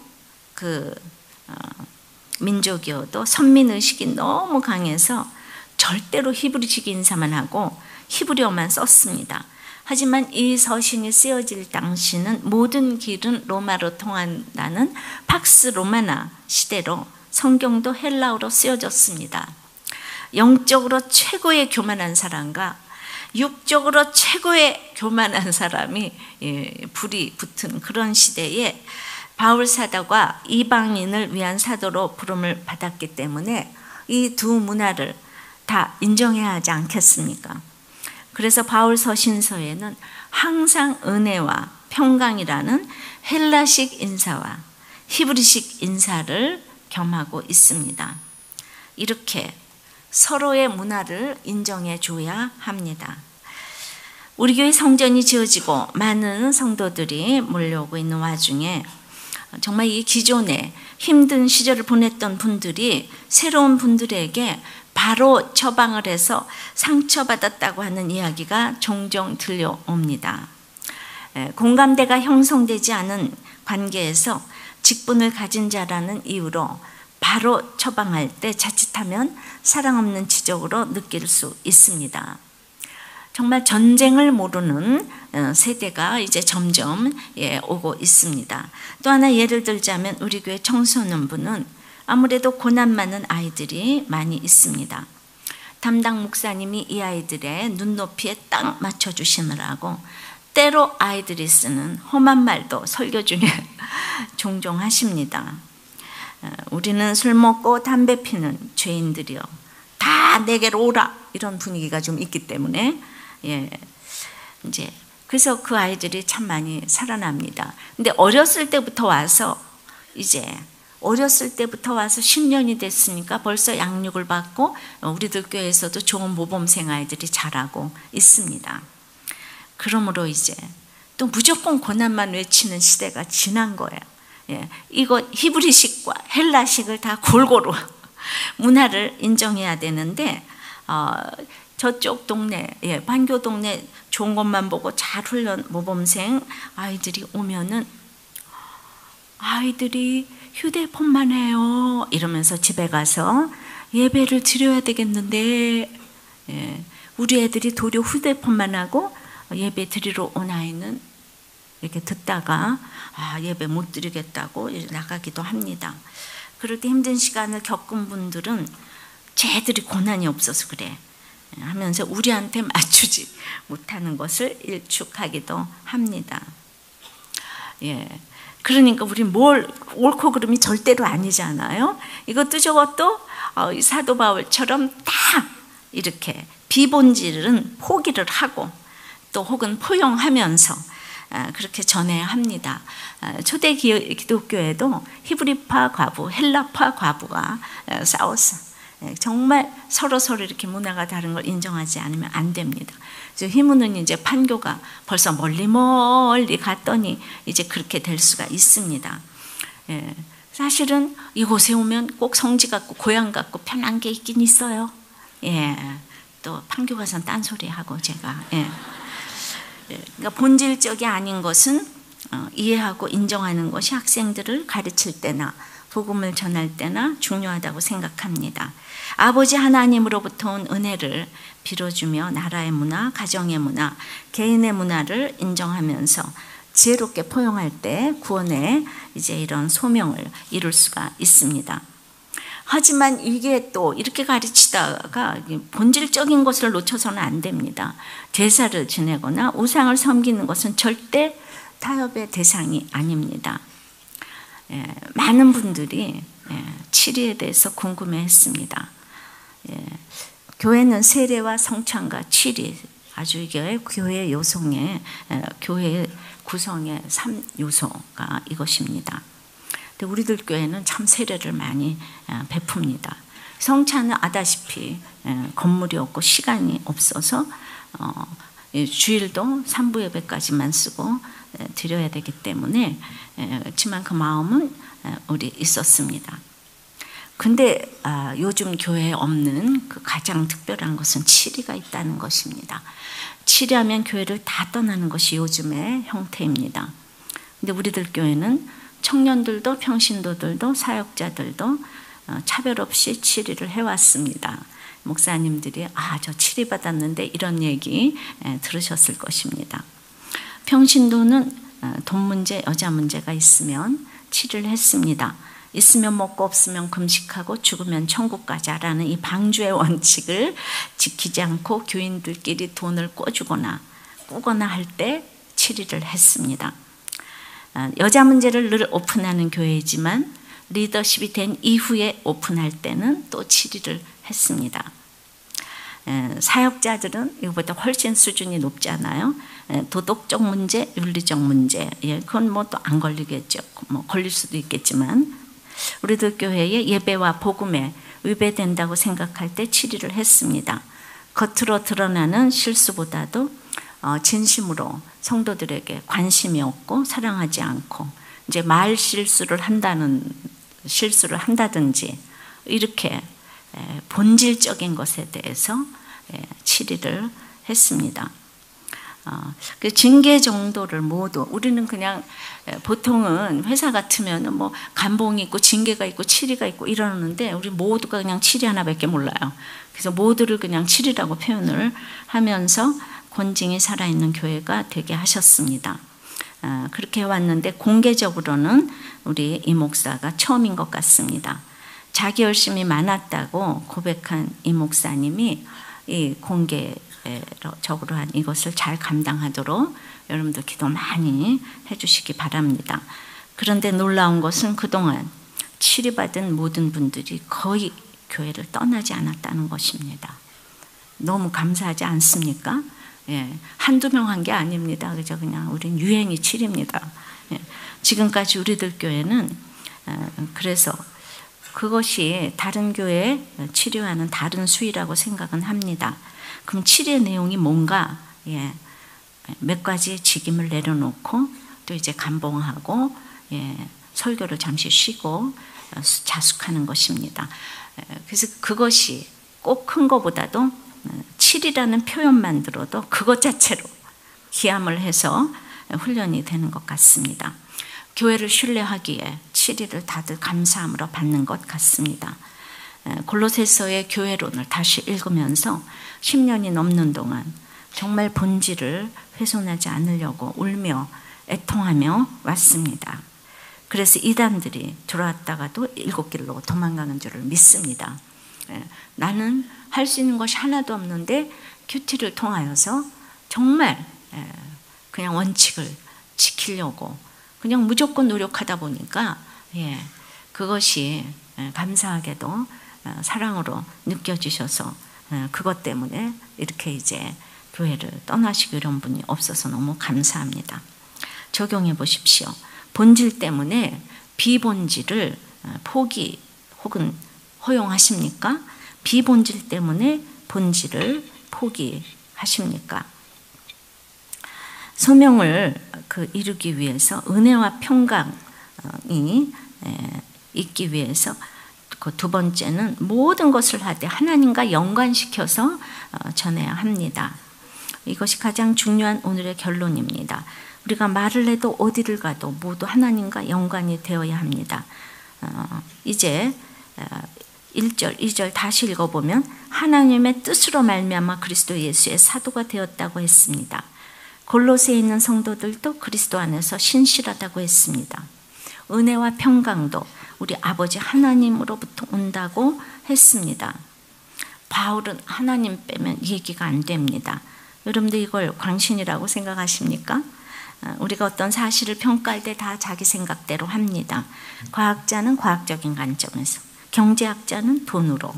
민족이어도 선민의식이 너무 강해서 절대로 히브리식 인사만 하고 히브리어만 썼습니다. 하지만 이 서신이 쓰여질 당시는 모든 길은 로마로 통한다는 팍스 로마나 시대로 성경도 헬라어로 쓰여졌습니다. 영적으로 최고의 교만한 사람과 육적으로 최고의 교만한 사람이 불이 붙은 그런 시대에 바울 사도가 이방인을 위한 사도로 부름을 받았기 때문에 이 두 문화를 다 인정해야 하지 않겠습니까? 그래서 바울 서신서에는 항상 은혜와 평강이라는 헬라식 인사와 히브리식 인사를 겸하고 있습니다. 이렇게 서로의 문화를 인정해 줘야 합니다. 우리 교회 성전이 지어지고 많은 성도들이 몰려오고 있는 와중에 정말 이 기존에 힘든 시절을 보냈던 분들이 새로운 분들에게 바로 처방을 해서 상처받았다고 하는 이야기가 종종 들려옵니다. 공감대가 형성되지 않은 관계에서 직분을 가진 자라는 이유로 바로 처방할 때 자칫하면 사랑 없는 지적으로 느낄 수 있습니다. 정말 전쟁을 모르는 세대가 이제 점점 오고 있습니다. 또 하나 예를 들자면 우리 교회 청소년부는 아무래도 고난 많은 아이들이 많이 있습니다. 담당 목사님이 이 아이들의 눈높이에 딱 맞춰주시느라고 때로 아이들이 쓰는 험한 말도 설교 중에 종종 하십니다. 우리는 술 먹고 담배 피는 죄인들이요 다 내게로 오라 이런 분위기가 좀 있기 때문에 이제 그래서 그 아이들이 참 많이 살아납니다. 근데 어렸을 때부터 와서 10년이 됐으니까 벌써 양육을 받고 우리들 교회에서도 좋은 모범생 아이들이 자라고 있습니다. 그러므로 이제 또 무조건 고난만 외치는 시대가 지난 거예요. 예, 이거 히브리식과 헬라식을 다 골고루 문화를 인정해야 되는데 저쪽 동네, 예, 판교 동네 좋은 것만 보고 잘 훈련 모범생 아이들이 오면은 아이들이 휴대폰만 해요 이러면서 집에 가서 예배를 드려야 되겠는데, 예, 우리 애들이 도리어 휴대폰만 하고 예배 드리러 온 아이는 이렇게 듣다가 예배 못 드리겠다고 나가기도 합니다. 그럴 때 힘든 시간을 겪은 분들은 쟤들이 고난이 없어서 그래 하면서 우리한테 맞추지 못하는 것을 일축하기도 합니다. 예, 그러니까 우리 뭘 옳고 그름이 절대로 아니잖아요. 이것도 저것도 사도 바울처럼 다 이렇게 비본질은 포기를 하고 또 혹은 포용하면서 그렇게 전해야 합니다. 초대 기독교에도 히브리파 과부, 헬라파 과부가 싸웠어. 정말 서로 이렇게 문화가 다른 걸 인정하지 않으면 안 됩니다. 희문은 이제 판교가 벌써 멀리 갔더니 이제 그렇게 될 수가 있습니다. 예, 사실은 이곳에 오면 꼭 성지 같고 고향 같고 편한 게 있긴 있어요. 예, 또 판교 가서는 딴소리 하고 제가. 예. 그러니까 본질적이 아닌 것은 이해하고 인정하는 것이 학생들을 가르칠 때나 복음을 전할 때나 중요하다고 생각합니다. 아버지 하나님으로부터 온 은혜를 빌어주며 나라의 문화, 가정의 문화, 개인의 문화를 인정하면서 지혜롭게 포용할 때 구원의 이제 이런 소명을 이룰 수가 있습니다. 하지만 이게 또 이렇게 가르치다가 본질적인 것을 놓쳐서는 안 됩니다. 제사를 지내거나 우상을 섬기는 것은 절대 타협의 대상이 아닙니다. 예, 많은 분들이 치리에 대해서 궁금해했습니다. 예, 교회는 세례와 성찬과 치리, 아주 이게 교회 요성의 교회 구성의 3요소가 이것입니다. 근데 우리들 교회는 참 세례를 많이 베풉니다. 성찬은 아다시피 건물이 없고 시간이 없어서 주일도 3부 예배까지만 쓰고 드려야 되기 때문에 그렇지만 그 마음은 우리 있었습니다. 근데 요즘 교회에 없는 그 가장 특별한 것은 치리가 있다는 것입니다. 치리하면 교회를 다 떠나는 것이 요즘의 형태입니다. 근데 우리들 교회는 청년들도 평신도들도 사역자들도 차별 없이 치리를 해왔습니다. 목사님들이 저 치리 받았는데 이런 얘기 들으셨을 것입니다. 평신도는 돈 문제, 여자 문제가 있으면 치리를 했습니다. 있으면 먹고 없으면 금식하고 죽으면 천국 가자라는 이 방주의 원칙을 지키지 않고 교인들끼리 돈을 꿔주거나 꾸거나 할 때 치리를 했습니다. 여자 문제를 늘 오픈하는 교회이지만 리더십이 된 이후에 오픈할 때는 또 치리를 했습니다. 사역자들은 이거보다 훨씬 수준이 높잖아요. 도덕적 문제, 윤리적 문제, 그건 뭐 또 안 걸리겠죠. 뭐 걸릴 수도 있겠지만 우리들 교회의 예배와 복음에 위배된다고 생각할 때 치리를 했습니다. 겉으로 드러나는 실수보다도 진심으로 성도들에게 관심이 없고 사랑하지 않고 이제 말 실수를 한다든지 이렇게 본질적인 것에 대해서 치리를 했습니다. 그 징계 정도를 모두 우리는 그냥 보통은 회사 같으면 뭐 감봉이 있고 징계가 있고 치리가 있고 이러는데 우리 모두가 그냥 치리 하나밖에 몰라요. 그래서 모두를 그냥 치리라고 표현을 하면서 권징이 살아있는 교회가 되게 하셨습니다. 그렇게 해왔는데 공개적으로는 우리 이 목사가 처음인 것 같습니다. 자기 열심이 많았다고 고백한 이 목사님이 이 공개적으로 한 이것을 잘 감당하도록 여러분들 기도 많이 해주시기 바랍니다. 그런데 놀라운 것은 그동안 치리받은 모든 분들이 거의 교회를 떠나지 않았다는 것입니다. 너무 감사하지 않습니까? 예, 한두 명 한 게 아닙니다. 그죠? 그냥 우린 유행이 치리입니다. 예, 지금까지 우리들 교회는 그래서 그것이 다른 교회에 치료하는 다른 수위라고 생각은 합니다. 그럼 치료의 내용이 뭔가? 몇 가지 직임을 내려놓고 또 이제 감봉하고 설교를 잠시 쉬고 자숙하는 것입니다. 그래서 그것이 꼭 큰 것보다도 7이라는 표현만 들어도 그것 자체로 기함을 해서 훈련이 되는 것 같습니다. 교회를 신뢰하기에 7일을 다들 감사함으로 받는 것 같습니다. 골로새서의 교회론을 다시 읽으면서 10년이 넘는 동안 정말 본질을 훼손하지 않으려고 울며 애통하며 왔습니다. 그래서 이단들이 들어왔다가도 7길로 도망가는 줄을 믿습니다. 나는 할 수 있는 것이 하나도 없는데 큐티를 통하여서 정말 그냥 원칙을 지키려고 그냥 무조건 노력하다 보니까 그것이 감사하게도 사랑으로 느껴지셔서 그것 때문에 이렇게 이제 교회를 떠나시고 이런 분이 없어서 너무 감사합니다. 적용해 보십시오. 본질 때문에 비본질을 포기 혹은 허용하십니까? 비본질 때문에 본질을 포기하십니까? 소명을 이루기 위해서 은혜와 평강이 있기 위해서 그 두 번째는 모든 것을 하되 하나님과 연관시켜서 전해야 합니다. 이것이 가장 중요한 오늘의 결론입니다. 우리가 말을 해도 어디를 가도 모두 하나님과 연관이 되어야 합니다. 이제 1절, 2절 다시 읽어보면 하나님의 뜻으로 말미암아 그리스도 예수의 사도가 되었다고 했습니다. 골로새에 있는 성도들도 그리스도 안에서 신실하다고 했습니다. 은혜와 평강도 우리 아버지 하나님으로부터 온다고 했습니다. 바울은 하나님 빼면 얘기가 안 됩니다. 여러분들 이걸 광신이라고 생각하십니까? 우리가 어떤 사실을 평가할 때 다 자기 생각대로 합니다. 과학자는 과학적인 관점에서, 경제학자는 돈으로,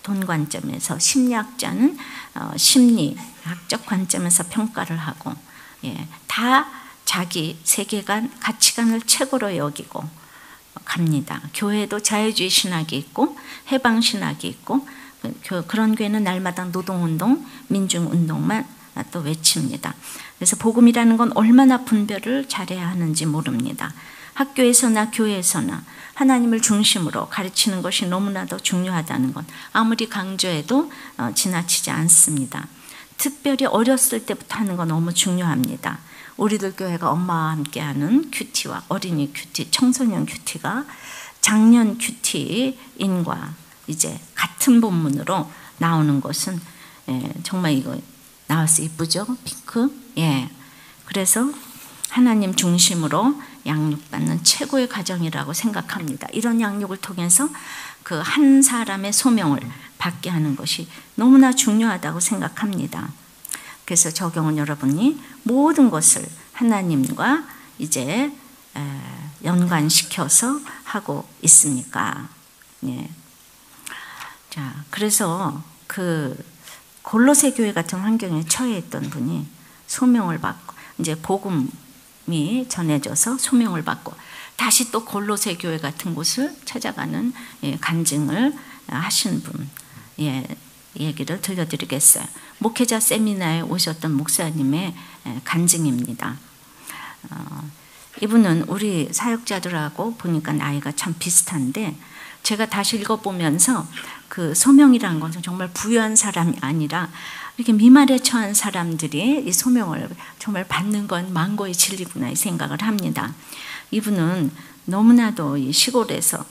돈 관점에서, 심리학자는 심리학적 관점에서 평가를 하고, 다 자기 세계관, 가치관을 최고로 여기고 갑니다. 교회도 자유주의 신학이 있고 해방 신학이 있고 그런 교회는 날마다 노동운동, 민중운동만 또 외칩니다. 그래서 복음이라는 건 얼마나 분별을 잘해야 하는지 모릅니다. 학교에서나 교회에서나 하나님을 중심으로 가르치는 것이 너무나도 중요하다는 건 아무리 강조해도 지나치지 않습니다. 특별히 어렸을 때부터 하는 건 너무 중요합니다. 우리들 교회가 엄마와 함께하는 큐티와 어린이 큐티, 청소년 큐티가 작년 큐티인과 이제 같은 본문으로 나오는 것은 정말 이거 나와서 이쁘죠? 핑크? 그래서 하나님 중심으로 양육받는 최고의 가정이라고 생각합니다. 이런 양육을 통해서 그 한 사람의 소명을 받게 하는 것이 너무나 중요하다고 생각합니다. 그래서 적용은 여러분이 모든 것을 하나님과 이제 연관시켜서 하고 있습니까? 자, 그래서 그 골로새 교회 같은 환경에 처해 있던 분이 소명을 받고 이제 복음이 전해져서 소명을 받고 다시 또 골로새 교회 같은 곳을 찾아가는 간증을 하신 분 얘기를 들려드리겠어요. 목회자 세미나에 오셨던 목사님의 간증입니다. 이분은 우리 사역자들하고 보니까 나이가 참 비슷한데 제가 다시 읽어보면서 그 소명이라는 것은 정말 부유한 사람이 아니라 이렇게 미말에 처한 사람들이 이 소명을 정말 받는 건 만고의 진리구나 이 생각을 합니다. 이분은 너무나도 이 시골에서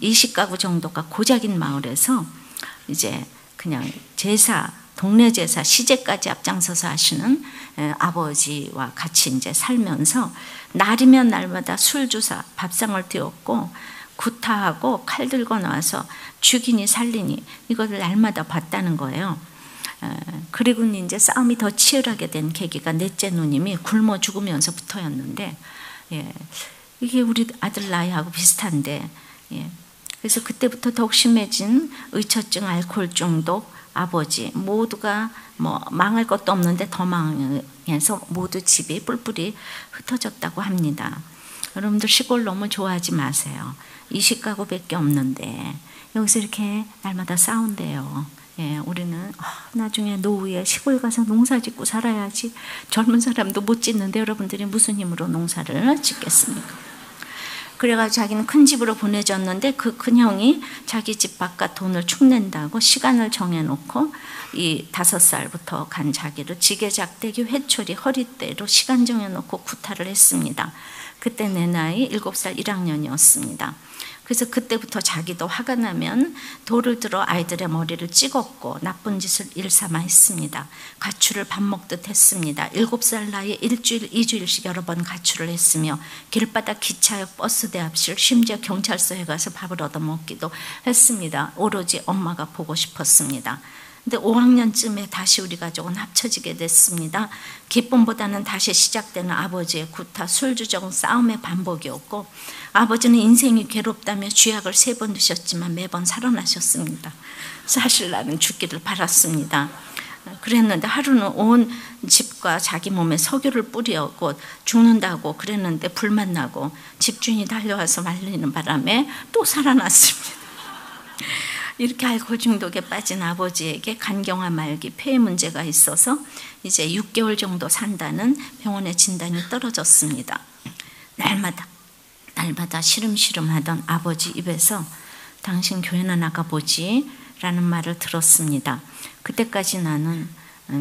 20가구 정도가 고작인 마을에서 이제 그냥 제사, 동네 제사, 시제까지 앞장서서 하시는 아버지와 같이 이제 살면서 날이면 날마다 술 주사, 밥상을 띄웠고 구타하고 칼 들고 나와서 죽이니 살리니 이것을 날마다 봤다는 거예요. 그리고 이제 싸움이 더 치열하게 된 계기가 넷째 누님이 굶어 죽으면서부터였는데 이게 우리 아들 나이하고 비슷한데 그래서 그때부터 더욱 심해진 의처증, 알코올 중독, 아버지 모두가 뭐 망할 것도 없는데 더 망해서 모두 집이 뿔뿔이 흩어졌다고 합니다. 여러분들 시골 너무 좋아하지 마세요. 20가구밖에 없는데 여기서 이렇게 날마다 싸운대요. 우리는 나중에 노후에 시골 가서 농사 짓고 살아야지. 젊은 사람도 못 짓는데 여러분들이 무슨 힘으로 농사를 짓겠습니까? 그래가지고 자기는 큰 집으로 보내줬는데 그 큰 형이 자기 집 바깥 돈을 축낸다고 시간을 정해놓고 이 5살부터 간 자기를 지게작대기 회초리 허리대로 시간 정해놓고 구타를 했습니다. 그때 내 나이 7살 1학년이었습니다. 그래서 그때부터 자기도 화가 나면 돌을 들어 아이들의 머리를 찍었고 나쁜 짓을 일삼아 했습니다. 가출을 밥 먹듯 했습니다. 7살 나이에 일주일, 2주일씩 여러 번 가출을 했으며 길바닥 기차역 버스 대합실 심지어 경찰서에 가서 밥을 얻어먹기도 했습니다. 오로지 엄마가 보고 싶었습니다. 근데 5학년쯤에 다시 우리 가족은 합쳐지게 됐습니다. 기쁨보다는 다시 시작되는 아버지의 구타, 술주정, 싸움의 반복이었고 아버지는 인생이 괴롭다며 쥐약을 3번 드셨지만 매번 살아나셨습니다. 사실 나는 죽기를 바랐습니다. 그랬는데 하루는 온 집과 자기 몸에 석유를 뿌리고 죽는다고 그랬는데 불만 나고 집주인이 달려와서 말리는 바람에 또 살아났습니다. 이렇게 알코올 중독에 빠진 아버지에게 간경화 말기 폐에 문제가 있어서 이제 6개월 정도 산다는 병원의 진단이 떨어졌습니다. 날마다 시름시름 하던 아버지 입에서 당신 교회나 나가보지 라는 말을 들었습니다. 그때까지 나는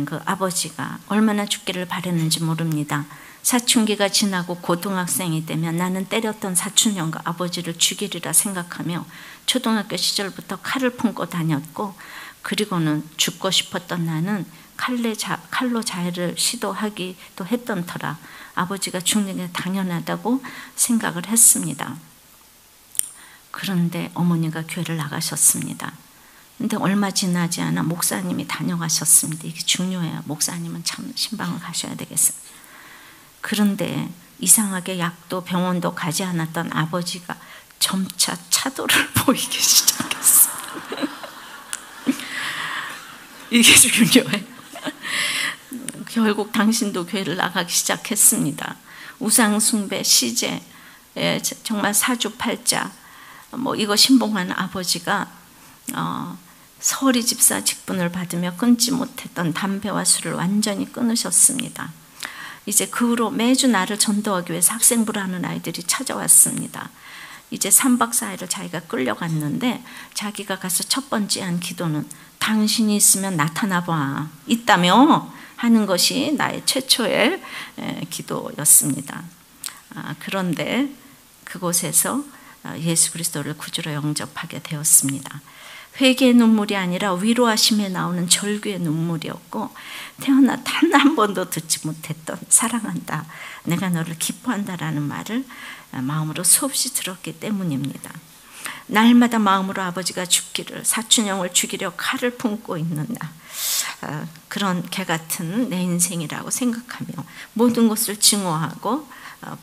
그 아버지가 얼마나 죽기를 바랬는지 모릅니다. 사춘기가 지나고 고등학생이 되면 나는 때렸던 사촌형과 아버지를 죽이리라 생각하며 초등학교 시절부터 칼을 품고 다녔고 그리고는 죽고 싶었던 나는 칼로 자해를 시도하기도 했던 터라 아버지가 죽는 게 당연하다고 생각을 했습니다. 그런데 어머니가 교회를 나가셨습니다. 근데 얼마 지나지 않아 목사님이 다녀가셨습니다. 이게 중요해요. 목사님은 참 신방을 가셔야 되겠어요. 그런데 이상하게 약도 병원도 가지 않았던 아버지가 점차 차도를 보이기 시작했어요. 이게 중요해요. 결국 당신도 교회를 나가기 시작했습니다. 우상숭배, 시제, 정말 사주팔자 이거 신봉하는 아버지가 서리 집사 직분을 받으며 끊지 못했던 담배와 술을 완전히 끊으셨습니다. 이제 그 후로 매주 나를 전도하기 위해서 학생부를 하는 아이들이 찾아왔습니다. 이제 3박 4일을 자기가 끌려갔는데 자기가 가서 첫 번째 한 기도는 당신이 있으면 나타나봐 있다며 하는 것이 나의 최초의 기도였습니다. 그런데 그곳에서 예수 그리스도를 구주로 영접하게 되었습니다. 회개의 눈물이 아니라 위로하심에 나오는 절규의 눈물이었고 태어나 단 한 번도 듣지 못했던 사랑한다, 내가 너를 기뻐한다라는 말을 마음으로 수없이 들었기 때문입니다. 날마다 마음으로 아버지가 죽기를, 사촌형을 죽이려 칼을 품고 있는 나, 그런 개 같은 내 인생이라고 생각하며 모든 것을 증오하고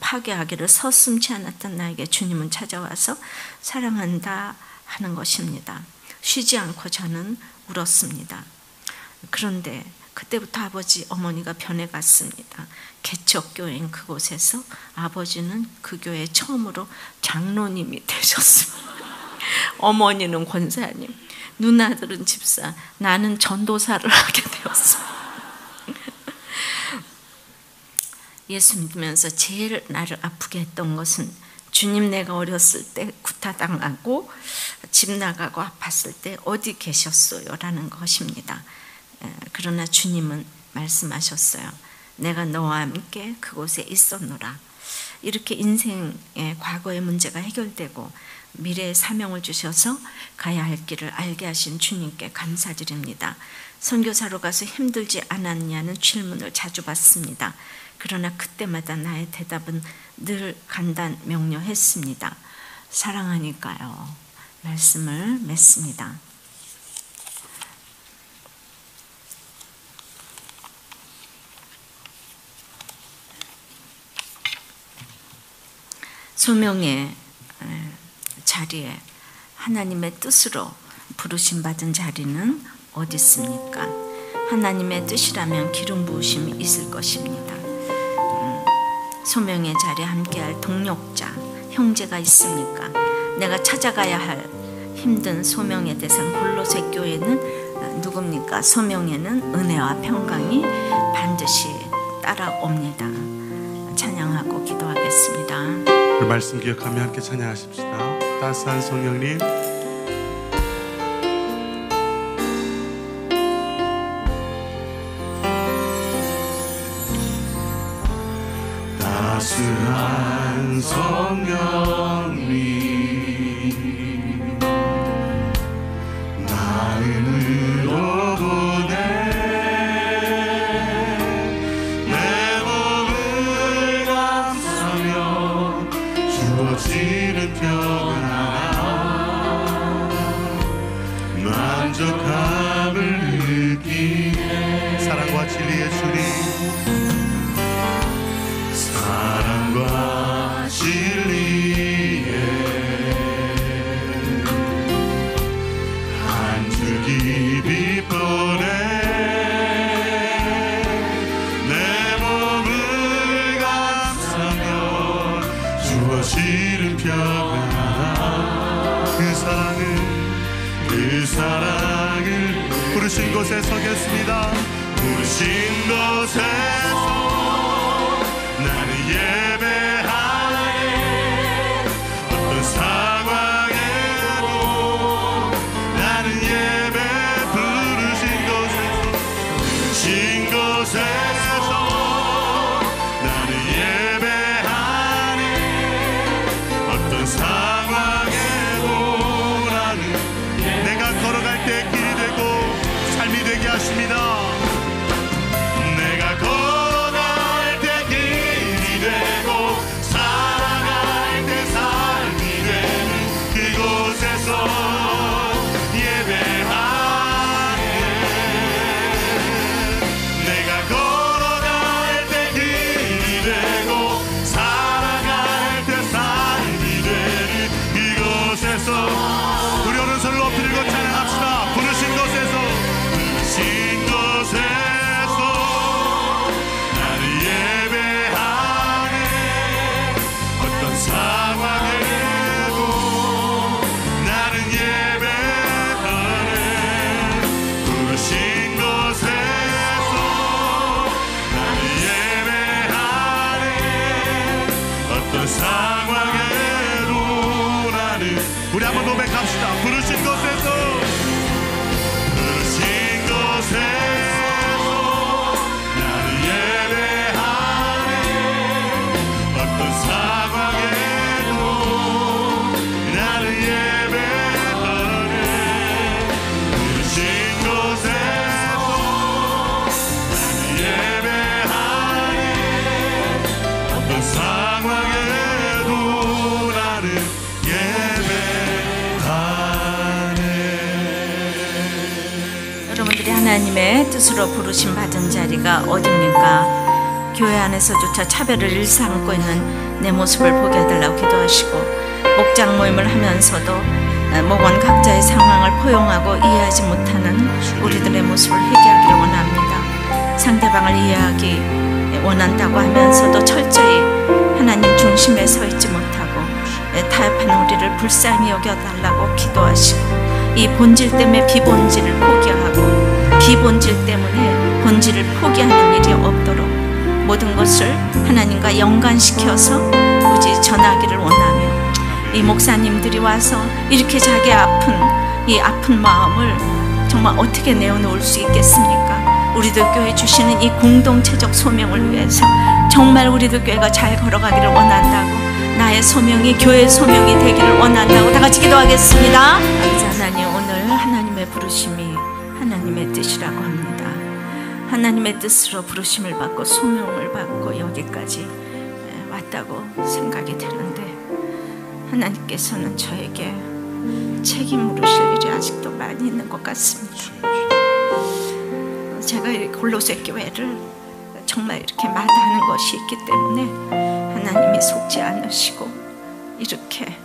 파괴하기를 서슴지 않았던 나에게 주님은 찾아와서 사랑한다 하는 것입니다. 쉬지 않고 저는 울었습니다. 그런데 그때부터 아버지, 어머니가 변해갔습니다. 개척교회인 그곳에서 아버지는 그 교회 처음으로 장로님이 되셨습니다. 어머니는 권사님, 누나들은 집사, 나는 전도사를 하게 되었습니다. 예수 믿으면서 제일 나를 아프게 했던 것은 주님, 내가 어렸을 때 구타당하고 집 나가고 아팠을 때 어디 계셨어요? 라는 것입니다. 그러나 주님은 말씀하셨어요. 내가 너와 함께 그곳에 있었노라. 이렇게 인생의 과거의 문제가 해결되고 미래의 사명을 주셔서 가야 할 길을 알게 하신 주님께 감사드립니다. 선교사로 가서 힘들지 않았냐는 질문을 자주 받습니다. 그러나 그때마다 나의 대답은 늘 간단 명료했습니다. 사랑하니까요. 말씀을 맺습니다. 소명의 자리에 하나님의 뜻으로 부르심 받은 자리는 어디 있습니까? 하나님의 뜻이라면 기름 부으심이 있을 것입니다. 소명의 자리에 함께할 동력자, 형제가 있습니까? 내가 찾아가야 할 힘든 소명의 대상 골로새 교회는 누굽니까? 소명에는 은혜와 평강이 반드시 따라옵니다. 찬양하고 기도하겠습니다. 그 말씀 기억하며 함께 찬양하십시다. 따스한 성령님, 따스한 성령님, 마음으로 보내 내 몸을 감싸며 주어지는 평안, 만족함을 느끼네. 사랑과 진리의 주님, 사랑과 진리의 한 줄기 빛보내 내 몸을 감싸며 주어지는 평안, 그 사랑을 부르신 곳에 서겠습니다. 부르신 곳에서 나는 예배하네. 어떤 상황에도 나는 예배, 부르신 곳에서 나는 예배하네. 어떤 상황에도 나는 내가 걸어갈 때 길이 되고 삶이 되게 하십니다. 내가 걸어갈 때 길이 되고 살아갈 때 삶이 되는 그곳에서 예배하네. 내가 걸어갈 때 길이 되고 살아갈 때 삶이 되는 그곳에서 우리 오른손을 엎드리고 찬양합시다. 부르신 곳에서 나를 예배하네. 어떤 상황에도 나는 예배하네. 부르신 곳에서 나를 예배하네. 어떤 상황에도 나는, 우리 한번 고백합시다. 부르신 곳에서 나를 예배하네. 어떤 상황에도 나를 예배하네. 부르신 곳에서 나를 예배하네. 어떤 상황에도 나를 예배하네. 여러분들이 하나님의 뜻으로 부르심 받은 자리가 어딥니까? 교회 안에서조차 차별을 일삼고 있는 내 모습을 보게 해달라고 기도하시고, 목장 모임을 하면서도 목원 각자의 상황을 포용하고 이해하지 못하는 우리들의 모습을 회개하기를 원합니다. 상대방을 이해하기 원한다고 하면서도 철저히 하나님 중심에 서 있지 못하고 타협하는 우리를 불쌍히 여겨달라고 기도하시고, 이 본질 때문에 비본질을 포기하고 비본질 때문에 본질을 포기하는 일이 없도록 모든 것을 하나님과 연관시켜서 오직 전하기를 원하며, 이 목사님들이 와서 이렇게 자기 이 아픈 마음을 정말 어떻게 내어놓을 수 있겠습니까? 우리들 교회 주시는 이 공동체적 소명을 위해서 정말 우리들 교회가 잘 걸어가기를 원한다고, 나의 소명이 교회의 소명이 되기를 원한다고 다 같이 기도하겠습니다. 아버지 하나님, 오늘 하나님의 부르심이 하나님의 뜻이라고 합니다. 하나님의 뜻으로 부르심을 받고 소명을 받고 여기까지 왔다고 생각이 되는데, 하나님께서는 저에게 책임 물으실 일이 아직도 많이 있는 것 같습니다. 제가 골로새 교회를 정말 이렇게 마다하는 것이 있기 때문에 하나님이 속지 않으시고 이렇게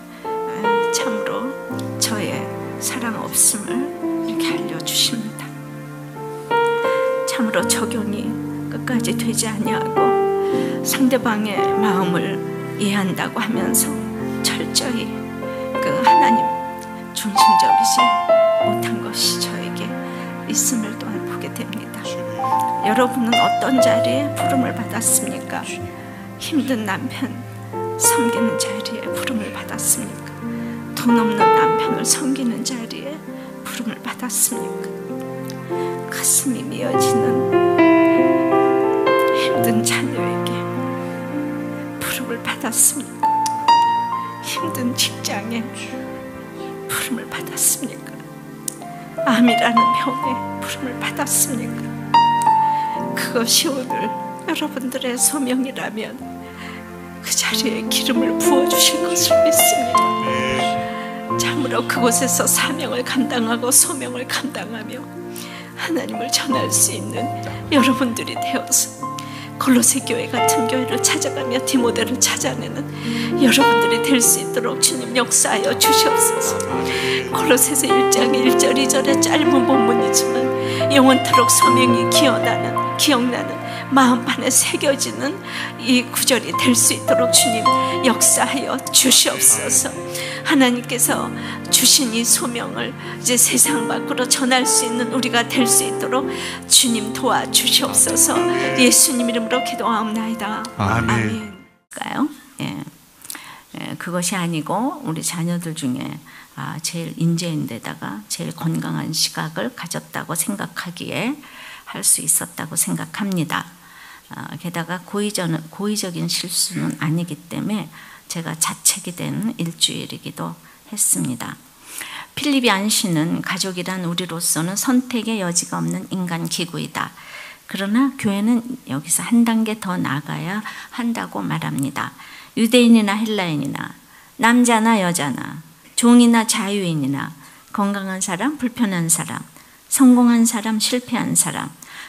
참으로 저의 사랑 없음을 이렇게 알려주십니다. 참으로 적용이 끝까지 되지 아니하고 상대방의 마음을 이해한다고 하면서 철저히 그 하나님 중심적이지 못한 것이 저에게 있음을 또한 보게 됩니다. 여러분은 어떤 자리에 부름을 받았습니까? 힘든 남편, 섬기는 자리에 부름을 받았습니까? 돈 없는 남편을 섬기는 자리에 부름을 받았습니까? 가슴이 미어지는 힘든 자녀에게 부름을 받았습니까? 힘든 직장에 부름을 받았습니까? 암이라는 병에 부름을 받았습니까? 그것이 오늘 여러분들의 소명이라면 그 자리에 기름을 부어주실 것을 믿습니다. 참으로 그곳에서 사명을 감당하고 소명을 감당하며 하나님을 전할 수 있는 여러분들이 되어서 골로새 교회 같은 교회를 찾아가며 디모데를 찾아내는 여러분들이 될 수 있도록 주님 역사하여 주시옵소서. 골로새서 1장 1절 2절의 짧은 본문이지만 영원토록 소명이 기억나는 마음판에 새겨지는 이 구절이 될 수 있도록 주님 역사하여 주시옵소서. 하나님께서 주신 이 소명을 이제 세상 밖으로 전할 수 있는 우리가 될 수 있도록 주님 도와주시옵소서. 예수님 이름으로 기도하옵나이다. 아멘. 그것이 아니고 우리 자녀들 중에 제일 인재인데다가 제일 건강한 시각을 가졌다고 생각하기에 할 수 있었다고 생각합니다. 게다가 고의적인 실수는 아니기 때문에 제가 자책이 된 일주일이기도 했습니다. 필립이 안시는 가족이란 우리로서는 선택의 여지가 없는 인간 기구이다. 그러나 교회는 여기서 한 단계 더 나아가야 한다고 말합니다. 유대인이나 헬라인이나 남자나 여자나 종이나 자유인이나 건강한 사람, 불편한 사람, 성공한 사람, 실패한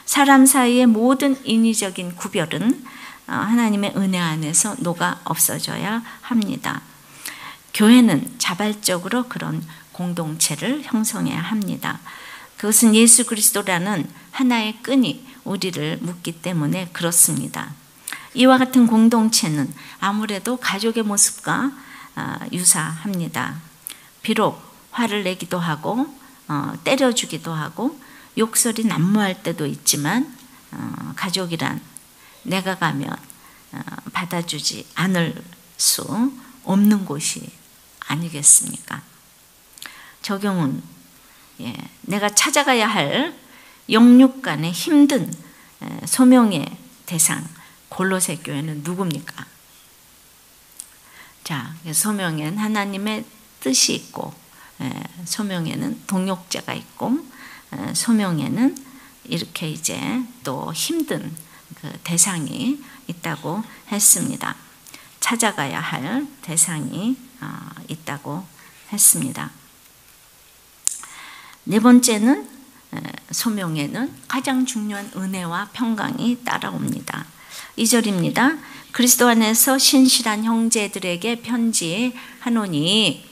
사람 사이의 모든 인위적인 구별은 하나님의 은혜 안에서 녹아 없어져야 합니다. 교회는 자발적으로 그런 공동체를 형성해야 합니다. 그것은 예수 그리스도라는 하나의 끈이 우리를 묶기 때문에 그렇습니다. 이와 같은 공동체는 아무래도 가족의 모습과 유사합니다. 비록 화를 내기도 하고 때려주기도 하고 욕설이 난무할 때도 있지만 가족이란 내가 가면 받아주지 않을 수 없는 곳이 아니겠습니까? 적용은 내가 찾아가야 할 영육 간의 힘든 소명의 대상 골로새 교회는 누굽니까? 자, 소명엔 하나님의 뜻이 있고 소명에는 동역자가 있고 소명에는 이렇게 이제 또 힘든 그 대상이 있다고 했습니다. 찾아가야 할 대상이 있다고 했습니다. 네 번째는 소명에는 가장 중요한 은혜와 평강이 따라옵니다. 2절입니다. 그리스도 안에서 신실한 형제들에게 편지하노니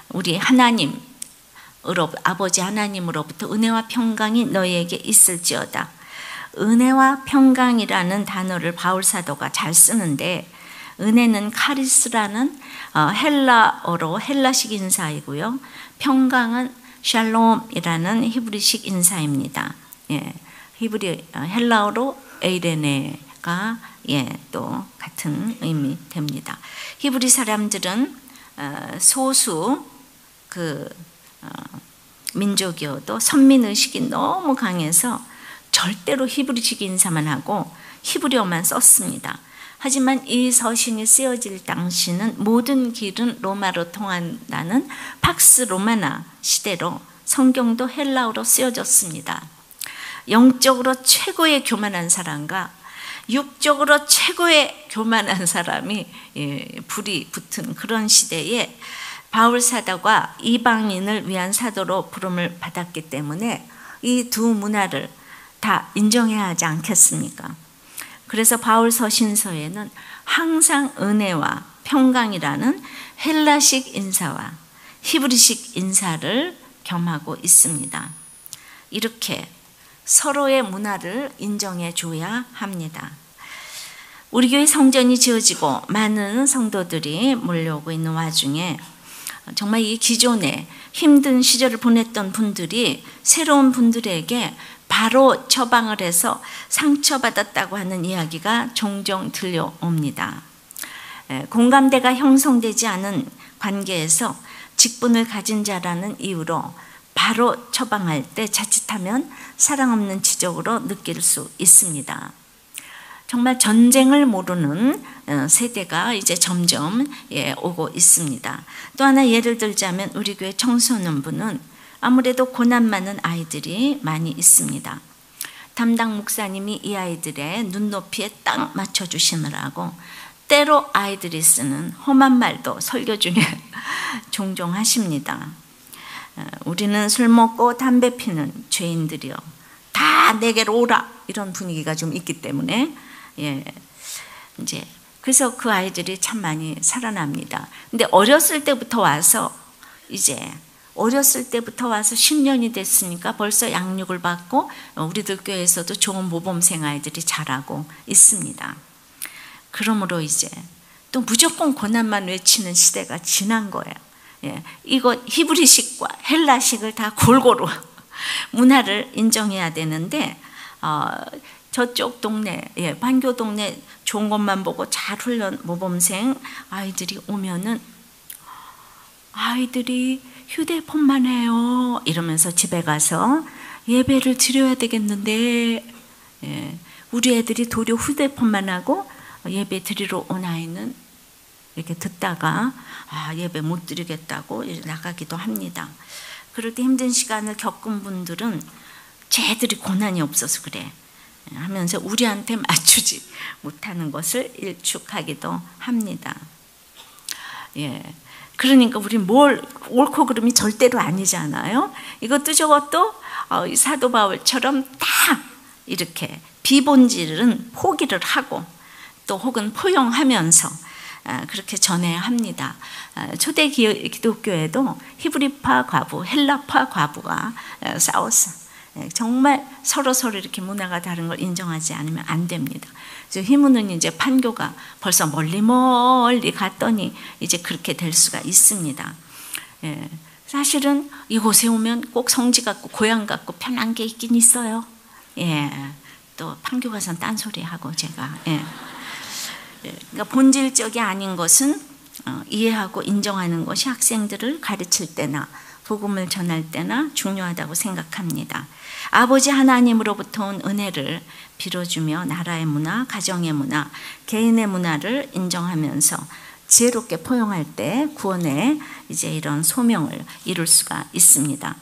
우리 하나님 아버지 하나님으로부터 은혜와 평강이 너희에게 있을지어다. 은혜와 평강이라는 단어를 바울 사도가 잘 쓰는데 은혜는 카리스라는 헬라어로 헬라식 인사이고요. 평강은 샬롬이라는 히브리식 인사입니다. 헬라어로 에이레네가 또 같은 의미 됩니다. 히브리 사람들은 소수 민족이어도 선민의식이 너무 강해서 절대로 히브리식 인사만 하고 히브리어만 썼습니다. 하지만 이 서신이 쓰여질 당시는 모든 길은 로마로 통한다는 팍스 로마나 시대로 성경도 헬라어로 쓰여졌습니다. 영적으로 최고의 교만한 사람과 육적으로 최고의 교만한 사람이 불이 붙은 그런 시대에 바울 사도가 이방인을 위한 사도로 부름을 받았기 때문에 이 두 문화를 다 인정해야 하지 않겠습니까? 그래서 바울 서신서에는 항상 은혜와 평강이라는 헬라식 인사와 히브리식 인사를 겸하고 있습니다. 이렇게 서로의 문화를 인정해 줘야 합니다. 우리 교회 성전이 지어지고 많은 성도들이 몰려오고 있는 와중에 정말 이 기존에 힘든 시절을 보냈던 분들이 새로운 분들에게 바로 처방을 해서 상처받았다고 하는 이야기가 종종 들려옵니다. 공감대가 형성되지 않은 관계에서 직분을 가진 자라는 이유로 바로 처방할 때 자칫하면 사랑 없는 지적으로 느낄 수 있습니다. 정말 전쟁을 모르는 세대가 이제 점점 오고 있습니다. 또 하나 예를 들자면 우리 교회 청소년부는 아무래도 고난 많은 아이들이 많이 있습니다. 담당 목사님이 이 아이들의 눈높이에 딱 맞춰주시느라고 때로 아이들이 쓰는 험한 말도 설교 중에 종종 하십니다. 우리는 술 먹고 담배 피는 죄인들이요, 다 내게로 오라, 이런 분위기가 좀 있기 때문에 이제 그래서 그 아이들이 참 많이 살아납니다. 근데 어렸을 때부터 와서 10년이 됐으니까 벌써 양육을 받고 우리들 교회에서도 좋은 모범생 아이들이 자라고 있습니다. 그러므로 이제 또 무조건 고난만 외치는 시대가 지난 거예요. 이거 히브리식과 헬라식을 다 골고루 문화를 인정해야 되는데 저쪽 동네, 반교 동네 좋은 것만 보고 잘 훈련 모범생 아이들이 오면은 아이들이 휴대폰만 해요 이러면서 집에 가서 예배를 드려야 되겠는데, 우리 애들이 도리어 휴대폰만 하고 예배 드리러 온 아이는 이렇게 듣다가 예배 못 드리겠다고 나가기도 합니다. 그럴 때 힘든 시간을 겪은 분들은 쟤들이 고난이 없어서 그래 하면서 우리한테 맞추지 못하는 것을 일축하기도 합니다. 그러니까 우리 뭘 옳고 그름이 절대로 아니잖아요. 이것도 저것도 사도 바울처럼 다 이렇게 비본질은 포기를 하고 또 혹은 포용하면서 그렇게 전해야 합니다. 초대 기독교에도 히브리파 과부, 헬라파 과부가 싸웠어. 정말 서로 이렇게 문화가 다른 걸 인정하지 않으면 안 됩니다. 그래서 희문은 이제 판교가 벌써 멀리 갔더니 이제 그렇게 될 수가 있습니다. 사실은 이곳에 오면 꼭 성지 같고 고향 같고 편한 게 있긴 있어요. 또 판교 가서는 딴소리 하고 제가. 그러니까 본질적이 아닌 것은 이해하고 인정하는 것이 학생들을 가르칠 때나 복음을 전할 때나 중요하다고 생각합니다. 아버지 하나님으로부터 온 은혜를 빌어주며 나라의 문화, 가정의 문화, 개인의 문화를 인정하면서 지혜롭게 포용할 때 구원의 이제 이런 소명을 이룰 수가 있습니다.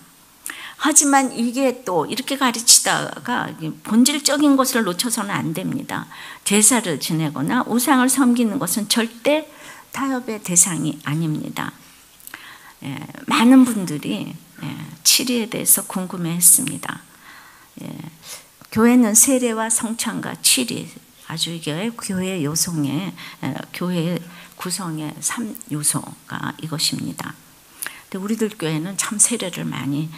하지만 이게 또 이렇게 가르치다가 본질적인 것을 놓쳐서는 안 됩니다. 제사를 지내거나 우상을 섬기는 것은 절대 타협의 대상이 아닙니다. 많은 분들이 7위에 대해서 궁금해했습니다. 교회는 세례와 성찬과 7위, 아주 이게 교회 요성의 교회 구성의 3요소가 이것입니다. 근데 우리들 교회는 참 세례를 많이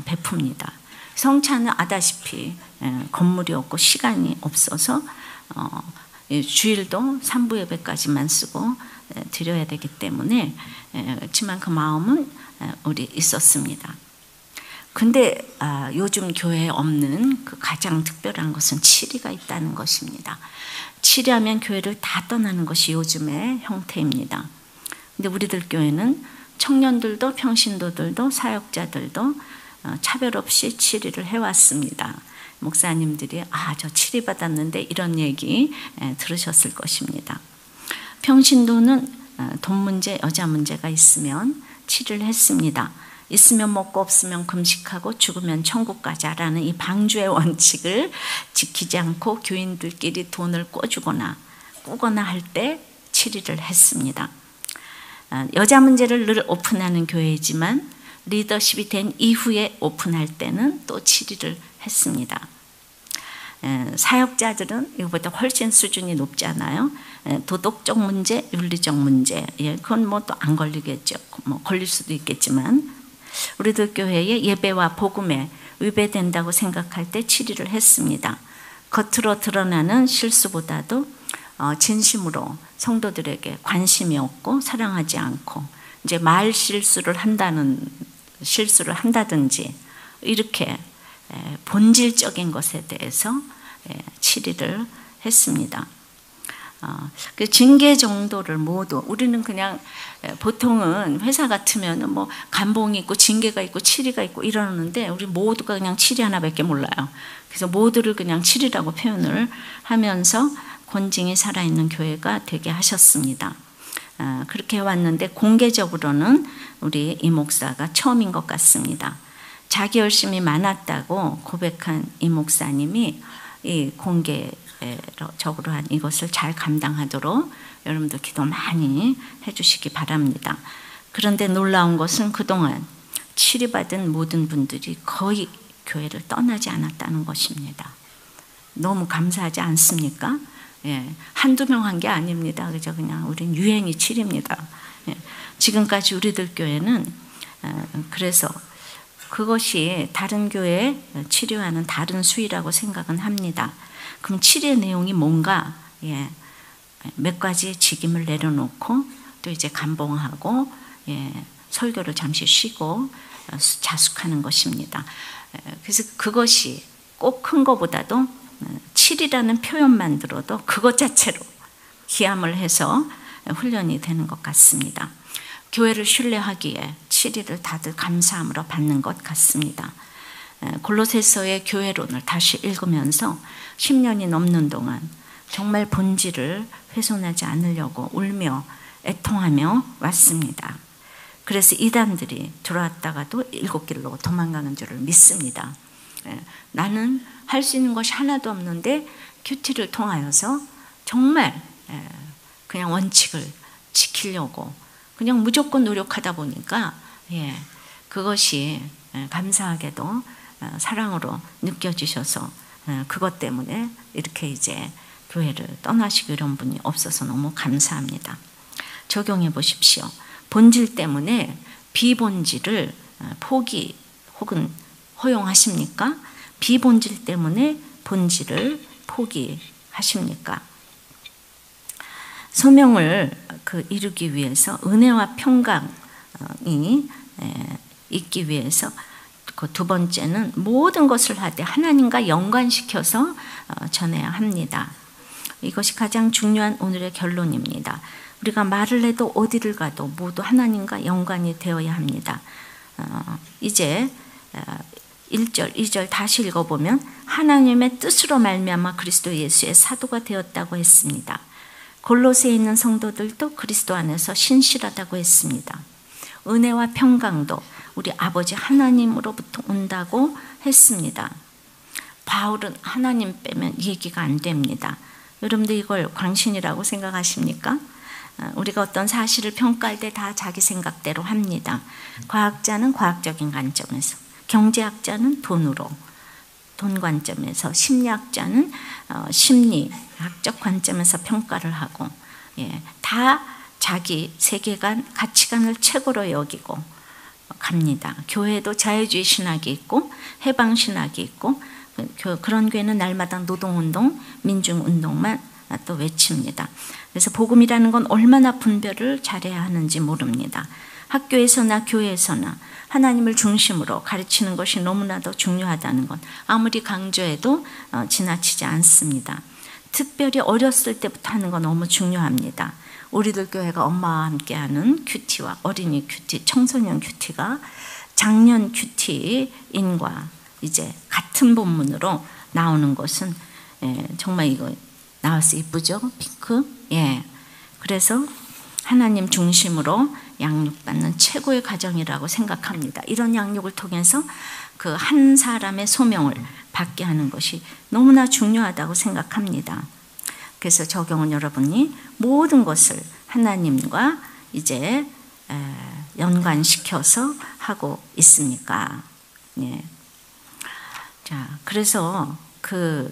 베풉니다. 성찬은 아다시피 건물이 없고 시간이 없어서 주일도 3부 예배까지만 쓰고 드려야 되기 때문에 그렇지만 그 마음은 우리 있었습니다. 근데 요즘 교회에 없는 그 가장 특별한 것은 7위가 있다는 것입니다. 7위하면 교회를 다 떠나는 것이 요즘의 형태입니다. 근데 우리들 교회는 청년들도 평신도들도 사역자들도 차별 없이 7위를 해왔습니다. 목사님들이 저 7위 받았는데 이런 얘기 들으셨을 것입니다. 평신도는 돈 문제, 여자 문제가 있으면 7위를 했습니다. 있으면 먹고 없으면 금식하고 죽으면 천국 가자라는 이 방주의 원칙을 지키지 않고 교인들끼리 돈을 꿔주거나 꾸거나 할 때 7위를 했습니다. 여자 문제를 늘 오픈하는 교회이지만 리더십이 된 이후에 오픈할 때는 또 7위를 했습니다. 사역자들은 이거보다 훨씬 수준이 높잖아요. 도덕적 문제, 윤리적 문제, 그건 뭐 또 안 걸리겠죠. 뭐 걸릴 수도 있겠지만 우리들 교회의 예배와 복음에 위배된다고 생각할 때 7위를 했습니다. 겉으로 드러나는 실수보다도 진심으로 성도들에게 관심이 없고 사랑하지 않고 이제 말 실수를 한다든지 이렇게 본질적인 것에 대해서 7위를 했습니다. 그 징계 정도를 모두 우리는 그냥 보통은 회사 같으면 뭐 감봉이 있고 징계가 있고 치리가 있고 이러는데 우리 모두가 그냥 치리 하나밖에 몰라요. 그래서 모두를 그냥 치리라고 표현을 하면서 권징이 살아있는 교회가 되게 하셨습니다. 그렇게 해왔는데 공개적으로는 우리 이 목사가 처음인 것 같습니다. 자기 열심이 많았다고 고백한 이 목사님이 이 공개적으로 한 이것을 잘 감당하도록 여러분들 기도 많이 해주시기 바랍니다. 그런데 놀라운 것은 그동안 치료받은 모든 분들이 거의 교회를 떠나지 않았다는 것입니다. 너무 감사하지 않습니까? 예, 한두 명 한 게 아닙니다. 그죠? 그냥 우린 유행이 치료입니다. 예, 지금까지 우리들 교회는 그래서 그것이 다른 교회 치료하는 다른 수위라고 생각은 합니다. 그럼 치료의 내용이 뭔가? 예, 몇 가지 직임을 내려놓고 또 이제 감봉하고 설교를 잠시 쉬고 자숙하는 것입니다. 그래서 그것이 꼭 큰 것보다도 7이라는 표현만 들어도 그것 자체로 기함을 해서 훈련이 되는 것 같습니다. 교회를 신뢰하기에 7일을 다들 감사함으로 받는 것 같습니다. 골로새서의 교회론을 다시 읽으면서 10년이 넘는 동안 정말 본질을 훼손하지 않으려고 울며 애통하며 왔습니다. 그래서 이단들이 들어왔다가도 일곱 길로 도망가는 줄을 믿습니다. 나는 할 수 있는 것이 하나도 없는데 큐티를 통하여서 정말 그냥 원칙을 지키려고 그냥 무조건 노력하다 보니까 그것이 감사하게도 사랑으로 느껴지셔서 그것 때문에 이렇게 이제 교회를 떠나시고 이런 분이 없어서 너무 감사합니다. 적용해 보십시오. 본질 때문에 비본질을 포기 혹은 허용하십니까? 비본질 때문에 본질을 포기하십니까? 소명을 이루기 위해서 은혜와 평강이 있기 위해서 그 두 번째는 모든 것을 하되 하나님과 연관시켜서 전해야 합니다. 이것이 가장 중요한 오늘의 결론입니다. 우리가 말을 해도 어디를 가도 모두 하나님과 연관이 되어야 합니다. 이제 1절, 2절 다시 읽어보면 하나님의 뜻으로 말미암아 그리스도 예수의 사도가 되었다고 했습니다. 골로새에 있는 성도들도 그리스도 안에서 신실하다고 했습니다. 은혜와 평강도 우리 아버지 하나님으로부터 온다고 했습니다. 바울은 하나님 빼면 얘기가 안 됩니다. 여러분들 이걸 광신이라고 생각하십니까? 우리가 어떤 사실을 평가할 때 다 자기 생각대로 합니다. 과학자는 과학적인 관점에서, 경제학자는 돈으로, 돈 관점에서, 심리학자는 심리학적 관점에서 평가를 하고, 다 자기 세계관, 가치관을 최고로 여기고 갑니다. 교회도 자유주의 신학이 있고 해방 신학이 있고 그런 교회는 날마다 노동운동, 민중운동만 또 외칩니다. 그래서 복음이라는 건 얼마나 분별을 잘해야 하는지 모릅니다. 학교에서나 교회에서나 하나님을 중심으로 가르치는 것이 너무나도 중요하다는 것 아무리 강조해도 지나치지 않습니다. 특별히 어렸을 때부터 하는 건 너무 중요합니다. 우리들 교회가 엄마와 함께하는 큐티와 어린이 큐티, 청소년 큐티가 작년 큐티인과 이제 같은 본문으로 나오는 것은 정말 이거 나와서 이쁘죠? 핑크? 그래서 하나님 중심으로 양육받는 최고의 가정이라고 생각합니다. 이런 양육을 통해서 그 한 사람의 소명을 받게 하는 것이 너무나 중요하다고 생각합니다. 그래서 적용은 여러분이 모든 것을 하나님과 이제 연관시켜서 하고 있습니까? 자, 그래서 그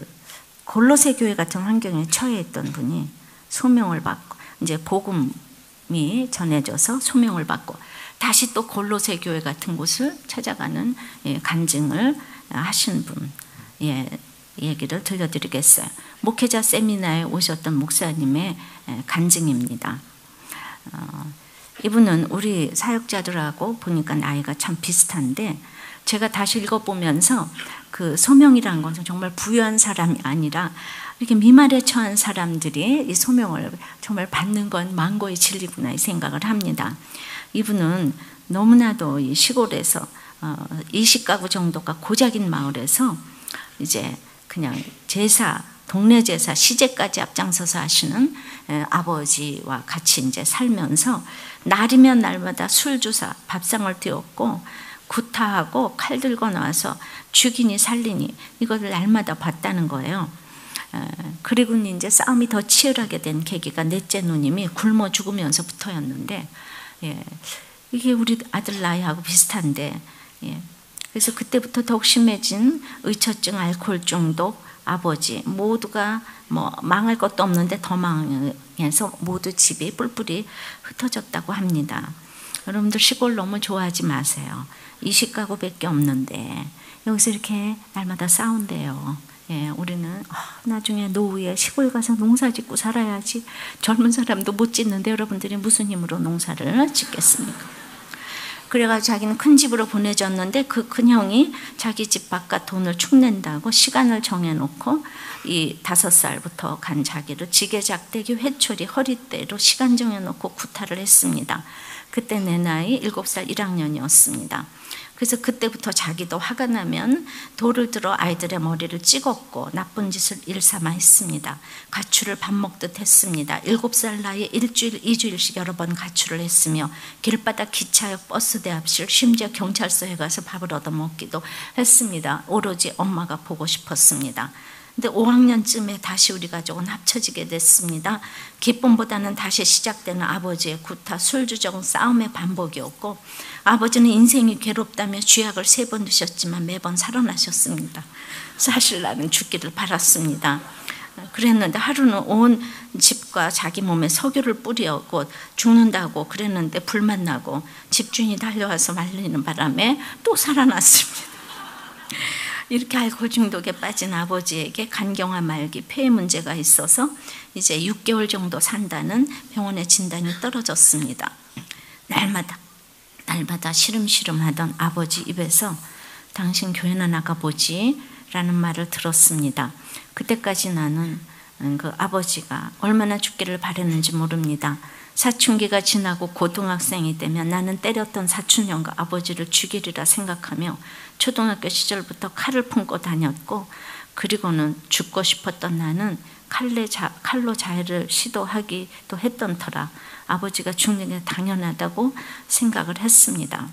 골로새 교회 같은 환경에 처해 있던 분이 소명을 받고 이제 복음이 전해져서 소명을 받고 다시 또 골로새 교회 같은 곳을 찾아가는 간증을 하신 분 얘기를 들려드리겠어요. 목회자 세미나에 오셨던 목사님의 간증입니다. 이분은 우리 사역자들하고 보니까 나이가 참 비슷한데 제가 다시 읽어보면서 그 소명이라는 것은 정말 부유한 사람이 아니라 이렇게 미말에 처한 사람들이 이 소명을 정말 받는 건 만고의 진리구나 이 생각을 합니다. 이분은 너무나도 이 시골에서 20가구 정도가 고작인 마을에서 이제 그냥 제사, 동네 제사, 시제까지 앞장서서 하시는 아버지와 같이 이제 살면서 날이면 날마다 술 주사, 밥상을 띄웠고 구타하고 칼 들고 나와서 죽이니 살리니 이거를 날마다 봤다는 거예요. 그리고 이제 싸움이 더 치열하게 된 계기가 넷째 누님이 굶어 죽으면서부터였는데, 이게 우리 아들 나이하고 비슷한데, 그래서 그때부터 더욱 심해진 의처증, 알코올 중독, 아버지 모두가 뭐 망할 것도 없는데 더 망해서 모두 집이 뿔뿔이 흩어졌다고 합니다. 여러분들 시골 너무 좋아하지 마세요. 20가구밖에 없는데 여기서 이렇게 날마다 싸운대요. 우리는 나중에 노후에 시골 가서 농사 짓고 살아야지. 젊은 사람도 못 짓는데 여러분들이 무슨 힘으로 농사를 짓겠습니까? 그래가지고 자기는 큰 집으로 보내줬는데 그 큰 형이 자기 집 바깥 돈을 축낸다고 시간을 정해놓고 이 5살부터 간 자기를 지게작대기, 회초리, 허리대로 시간 정해놓고 구타를 했습니다. 그때 내 나이 7살 1학년이었습니다. 그래서 그때부터 자기도 화가 나면 돌을 들어 아이들의 머리를 찍었고 나쁜 짓을 일삼아 했습니다. 가출을 밥 먹듯 했습니다. 7살 나이에 일주일, 2주일씩 여러 번 가출을 했으며 길바닥 기차역 버스 대합실 심지어 경찰서에 가서 밥을 얻어먹기도 했습니다. 오로지 엄마가 보고 싶었습니다. 근데 5학년쯤에 다시 우리 가족은 합쳐지게 됐습니다. 기쁨보다는 다시 시작되는 아버지의 구타, 술주정, 싸움의 반복이었고 아버지는 인생이 괴롭다며 쥐약을 3번 드셨지만 매번 살아나셨습니다. 사실 나는 죽기를 바랐습니다. 그랬는데 하루는 온 집과 자기 몸에 석유를 뿌리고 죽는다고 그랬는데 불만 나고 집주인이 달려와서 말리는 바람에 또 살아났습니다. 이렇게 알코올 중독에 빠진 아버지에게 간경화 말기 폐에 문제가 있어서 이제 6개월 정도 산다는 병원의 진단이 떨어졌습니다. 날마다 시름시름 하던 아버지 입에서 당신 교회나 나가보지 라는 말을 들었습니다. 그때까지 나는 그 아버지가 얼마나 죽기를 바랬는지 모릅니다. 사춘기가 지나고 고등학생이 되면 나는 때렸던 사촌형과 아버지를 죽이리라 생각하며 초등학교 시절부터 칼을 품고 다녔고 그리고는 죽고 싶었던 나는 칼로 자해를 시도하기도 했던 터라 아버지가 죽는 게 당연하다고 생각을 했습니다.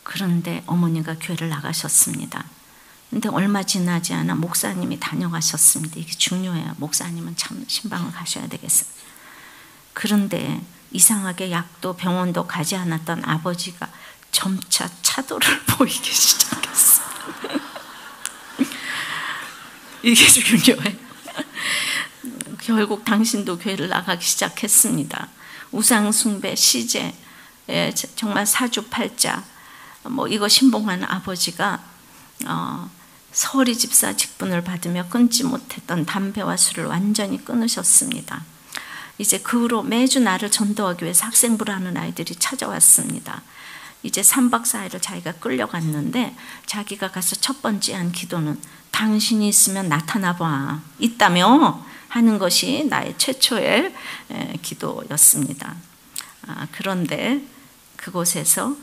그런데 어머니가 교회를 나가셨습니다. 근데 얼마 지나지 않아 목사님이 다녀가셨습니다. 이게 중요해요. 목사님은 참 신방을 가셔야 되겠어요. 그런데 이상하게 약도 병원도 가지 않았던 아버지가 점차 차도를 보이기 시작했어요. 이게 중요해요. 결국 당신도 교회를 나가기 시작했습니다. 우상숭배, 시제, 정말 사주팔자 이거 신봉하는 아버지가 서리 집사 직분을 받으며 끊지 못했던 담배와 술을 완전히 끊으셨습니다. 이제 그 후로 매주 나를 전도하기 위해서 학생부를 하는 아이들이 찾아왔습니다. 이제 3박 4일을 자기가 끌려갔는데 자기가 가서 첫 번째 한 기도는 당신이 있으면 나타나봐 있다며 하는 것이 나의 최초의 기도였습니다. 그런데 그곳에서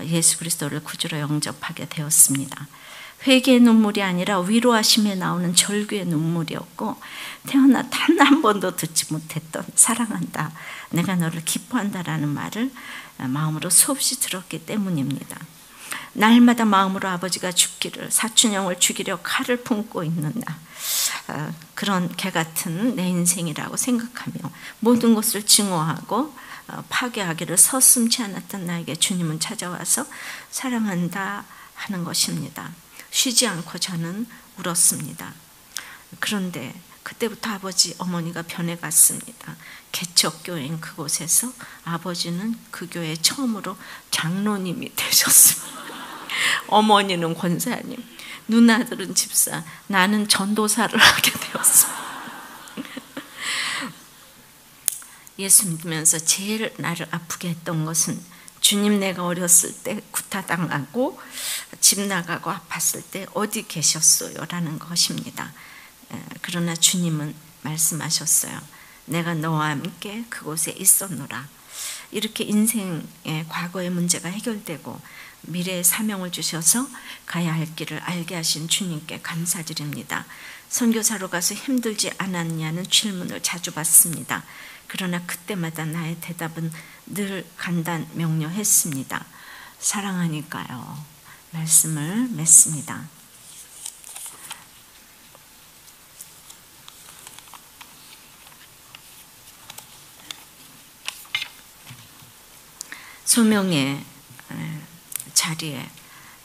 예수 그리스도를 구주로 영접하게 되었습니다. 회개의 눈물이 아니라 위로하심에 나오는 절규의 눈물이었고 태어나 단 한 번도 듣지 못했던 사랑한다, 내가 너를 기뻐한다라는 말을 마음으로 수없이 들었기 때문입니다. 날마다 마음으로 아버지가 죽기를, 사촌형을 죽이려 칼을 품고 있는 나, 그런 개 같은 내 인생이라고 생각하며 모든 것을 증오하고 파괴하기를 서슴지 않았던 나에게 주님은 찾아와서 사랑한다 하는 것입니다. 쉬지 않고 저는 울었습니다. 그런데 그때부터 아버지, 어머니가 변해갔습니다. 개척교회인 그곳에서 아버지는 그 교회 처음으로 장로님이 되셨습니다. 어머니는 권사님, 누나들은 집사, 나는 전도사를 하게 되었습니다. 예수 믿으면서 제일 나를 아프게 했던 것은 주님, 내가 어렸을 때 구타당하고 집 나가고 아팠을 때 어디 계셨어요? 라는 것입니다. 그러나 주님은 말씀하셨어요. 내가 너와 함께 그곳에 있었노라. 이렇게 인생의 과거의 문제가 해결되고 미래의 사명을 주셔서 가야 할 길을 알게 하신 주님께 감사드립니다. 선교사로 가서 힘들지 않았냐는 질문을 자주 받습니다. 그러나 그때마다 나의 대답은 늘 간단 명료했습니다. 사랑하니까요. 말씀을 맺습니다. 소명의 자리에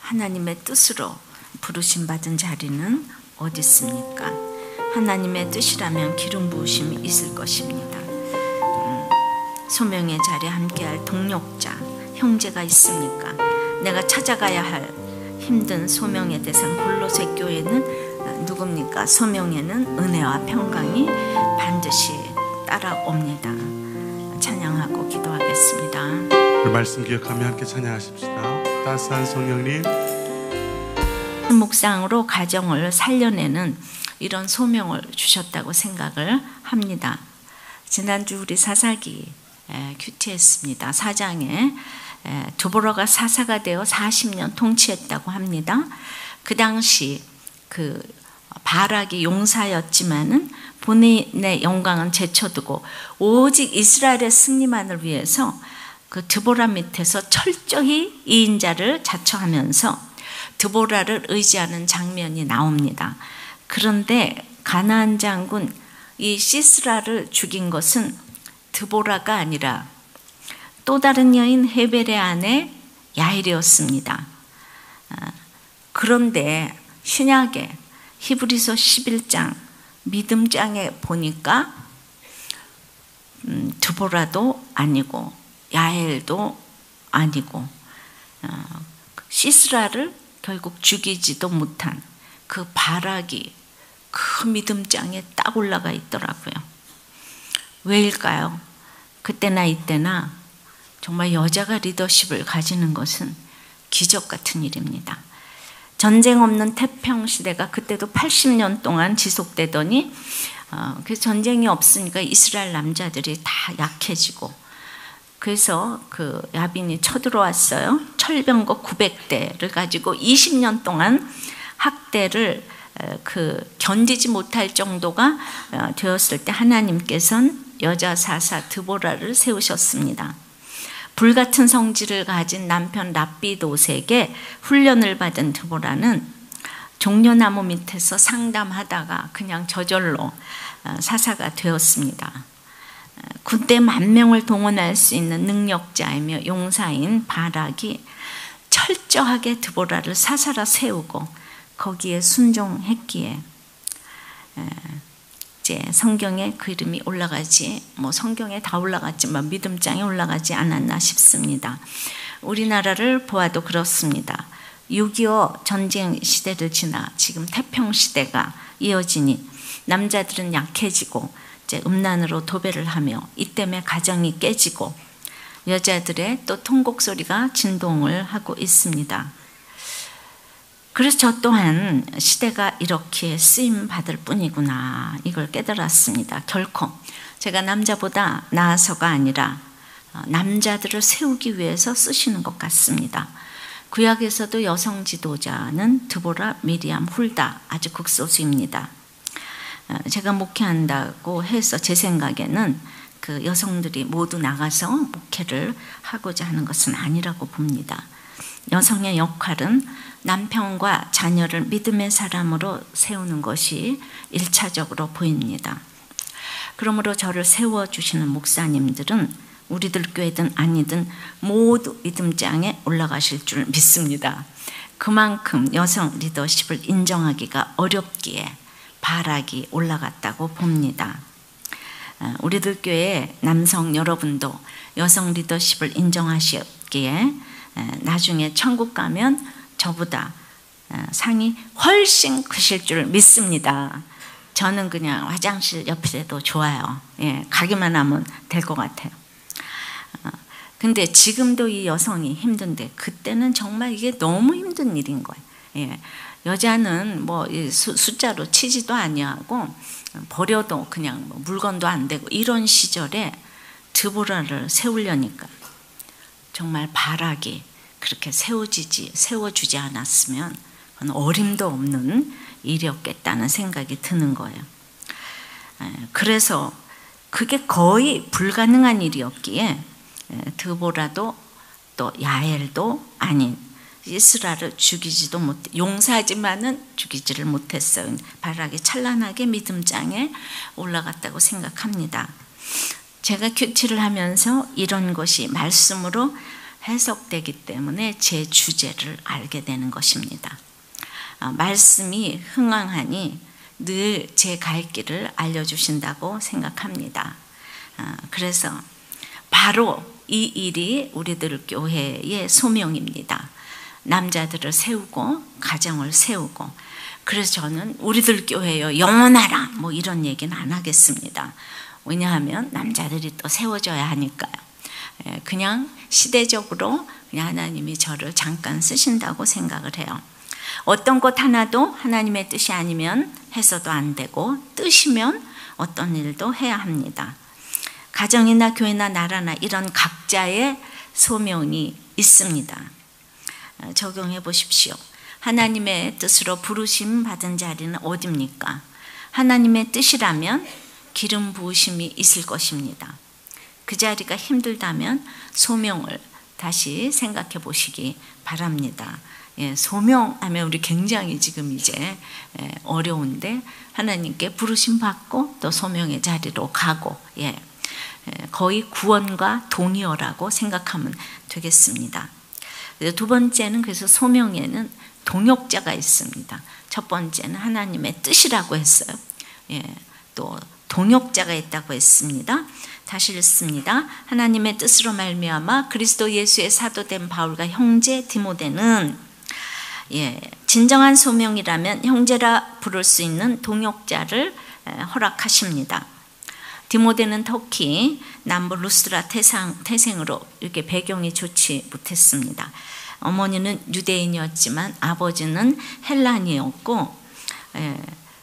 하나님의 뜻으로 부르심 받은 자리는 어디 있습니까? 하나님의 뜻이라면 기름 부으심이 있을 것입니다. 소명의 자리에 함께할 동력자, 형제가 있습니까? 내가 찾아가야 할 힘든 소명의 대상 골로새 교회는 누굽니까? 소명에는 은혜와 평강이 반드시 따라옵니다. 찬양하고 기도하겠습니다. 그 말씀 기억하며 함께 찬양하십시다. 따스한 성령님. 묵상으로 가정을 살려내는 이런 소명을 주셨다고 생각을 합니다. 지난주 우리 사사기 큐티했습니다. 4장에 드보라가 사사가 되어 40년 통치했다고 합니다. 그 당시 그 바락이 용사였지만은 본인의 영광은 제쳐두고 오직 이스라엘의 승리만을 위해서 그 드보라 밑에서 철저히 2인자를 자처하면서 드보라를 의지하는 장면이 나옵니다. 그런데 가나안 장군 이 시스라를 죽인 것은 드보라가 아니라 또 다른 여인 헤벨의 아내 야일이었습니다. 그런데 신약에 히브리서 11장 믿음장에 보니까 드보라도 아니고 야엘도 아니고 시스라를 결국 죽이지도 못한 그 바락이 그 믿음장에 딱 올라가 있더라고요. 왜일까요? 그때나 이때나 정말 여자가 리더십을 가지는 것은 기적 같은 일입니다. 전쟁 없는 태평 시대가 그때도 80년 동안 지속되더니 그 전쟁이 없으니까 이스라엘 남자들이 다 약해지고 그래서 그 야빈이 쳐들어왔어요. 철병거 900대를 가지고 20년 동안 학대를 견디지 못할 정도가 되었을 때 하나님께서는 여자 사사 드보라를 세우셨습니다. 불같은 성질을 가진 남편 랍비도색에 훈련을 받은 드보라는 종려나무 밑에서 상담하다가 그냥 저절로 사사가 되었습니다. 군대 10,000명을 동원할 수 있는 능력자이며 용사인 바락이 철저하게 드보라를 사사라 세우고 거기에 순종했기에 이제 성경에 그 이름이 올라가지 성경에 다 올라갔지만 믿음장에 올라가지 않았나 싶습니다. 우리나라를 보아도 그렇습니다. 6.25 전쟁 시대를 지나 지금 태평 시대가 이어지니 남자들은 약해지고 이제 음란으로 도배를 하며 이 때문에 가정이 깨지고 여자들의 또 통곡 소리가 진동을 하고 있습니다. 그래서 저 또한 시대가 이렇게 쓰임 받을 뿐이구나 이걸 깨달았습니다. 결코 제가 남자보다 나아서가 아니라 남자들을 세우기 위해서 쓰시는 것 같습니다. 구약에서도 여성 지도자는 드보라, 미리암, 훌다 아주 극소수입니다. 제가 목회한다고 해서 제 생각에는 그 여성들이 모두 나가서 목회를 하고자 하는 것은 아니라고 봅니다. 여성의 역할은 남편과 자녀를 믿음의 사람으로 세우는 것이 1차적으로 보입니다. 그러므로 저를 세워주시는 목사님들은 우리들 교회든 아니든 모두 믿음장에 올라가실 줄 믿습니다. 그만큼 여성 리더십을 인정하기가 어렵기에 바락이 올라갔다고 봅니다. 우리들 교회 남성 여러분도 여성 리더십을 인정하셨기에 나중에 천국 가면 저보다 상이 훨씬 크실 줄 믿습니다. 저는 그냥 화장실 옆에도 좋아요. 가기만 하면 될 것 같아요. 근데 지금도 이 여성이 힘든데 그때는 정말 이게 너무 힘든 일인 거예요. 예. 여자는 뭐 숫자로 치지도 아니하고 버려도 그냥 뭐 물건도 안 되고 이런 시절에 드보라를 세우려니까 정말 바락이 그렇게 세워주지 않았으면 그건 어림도 없는 일이었겠다는 생각이 드는 거예요. 그래서 그게 거의 불가능한 일이었기에 드보라도 또 야엘도 아닌 시스라를 죽이지도 못해 용사지만은 죽이지를 못했어요. 바락이 찬란하게 믿음장에 올라갔다고 생각합니다. 제가 큐티를 하면서 이런 것이 말씀으로 해석되기 때문에 제 주제를 알게 되는 것입니다. 말씀이 흥황하니 늘 제 갈 길을 알려주신다고 생각합니다. 그래서 바로 이 일이 우리들 교회의 소명입니다. 남자들을 세우고 가정을 세우고, 그래서 저는 우리들 교회여 영원하라 뭐 이런 얘기는 안 하겠습니다. 왜냐하면 남자들이 또 세워져야 하니까요. 그냥 시대적으로 그냥 하나님이 저를 잠깐 쓰신다고 생각을 해요. 어떤 것 하나도 하나님의 뜻이 아니면 해서도 안 되고, 뜻이면 어떤 일도 해야 합니다. 가정이나 교회나 나라나 이런 각자의 소명이 있습니다. 적용해 보십시오. 하나님의 뜻으로 부르심 받은 자리는 어디입니까? 하나님의 뜻이라면 기름 부으심이 있을 것입니다. 그 자리가 힘들다면 소명을 다시 생각해 보시기 바랍니다. 소명하면 우리 굉장히 지금 이제 어려운데 하나님께 부르심 받고 또 소명의 자리로 가고, 거의 구원과 동의어라고 생각하면 되겠습니다. 두 번째는 그래서 소명에는 동역자가 있습니다. 첫 번째는 하나님의 뜻이라고 했어요. 또 동역자가 있다고 했습니다. 다시 읽습니다. 하나님의 뜻으로 말미암아 그리스도 예수의 사도된 바울과 형제 디모데는 진정한 소명이라면 형제라 부를 수 있는 동역자를 허락하십니다. 디모데는 터키 남부 루스드라 태생으로 이렇게 배경이 좋지 못했습니다. 어머니는 유대인이었지만 아버지는 헬란이었고,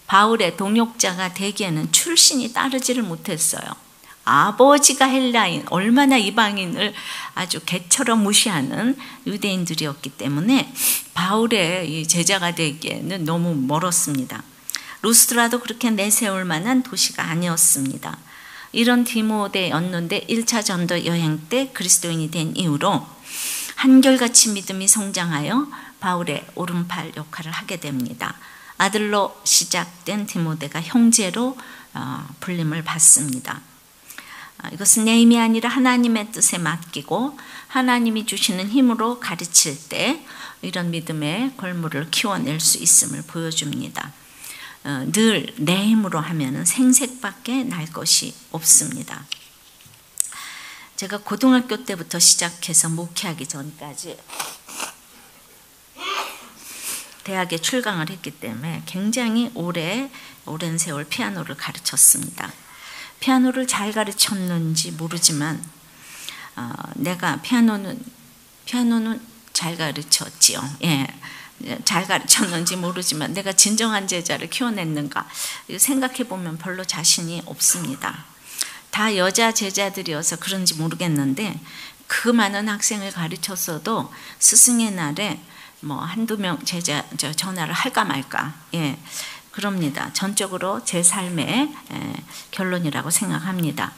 바울의 동역자가 되기에는 출신이 따르지를 못했어요. 아버지가 헬라인, 얼마나 이방인을 아주 개처럼 무시하는 유대인들이었기 때문에 바울의 제자가 되기에는 너무 멀었습니다. 루스드라도 그렇게 내세울 만한 도시가 아니었습니다. 이런 디모데였는데 1차 전도 여행 때 그리스도인이 된 이후로 한결같이 믿음이 성장하여 바울의 오른팔 역할을 하게 됩니다. 아들로 시작된 디모데가 형제로 불림을 받습니다. 이것은 내 힘이 아니라 하나님의 뜻에 맡기고 하나님이 주시는 힘으로 가르칠 때 이런 믿음의 걸물을 키워낼 수 있음을 보여줍니다. 늘 내 힘으로 하면 생색밖에 날 것이 없습니다. 제가 고등학교 때부터 시작해서 목회하기 전까지 대학에 출강을 했기 때문에 굉장히 오랜 세월 피아노를 가르쳤습니다. 피아노를 잘 가르쳤는지 모르지만 내가 피아노는 잘 가르쳤지요. 잘 가르쳤는지 모르지만 내가 진정한 제자를 키워냈는가 생각해 보면 별로 자신이 없습니다. 다 여자 제자들이어서 그런지 모르겠는데 그 많은 학생을 가르쳤어도 스승의 날에 뭐 한두 명 제자 전화를 할까 말까 그럽니다. 전적으로 제 삶의 결론이라고 생각합니다.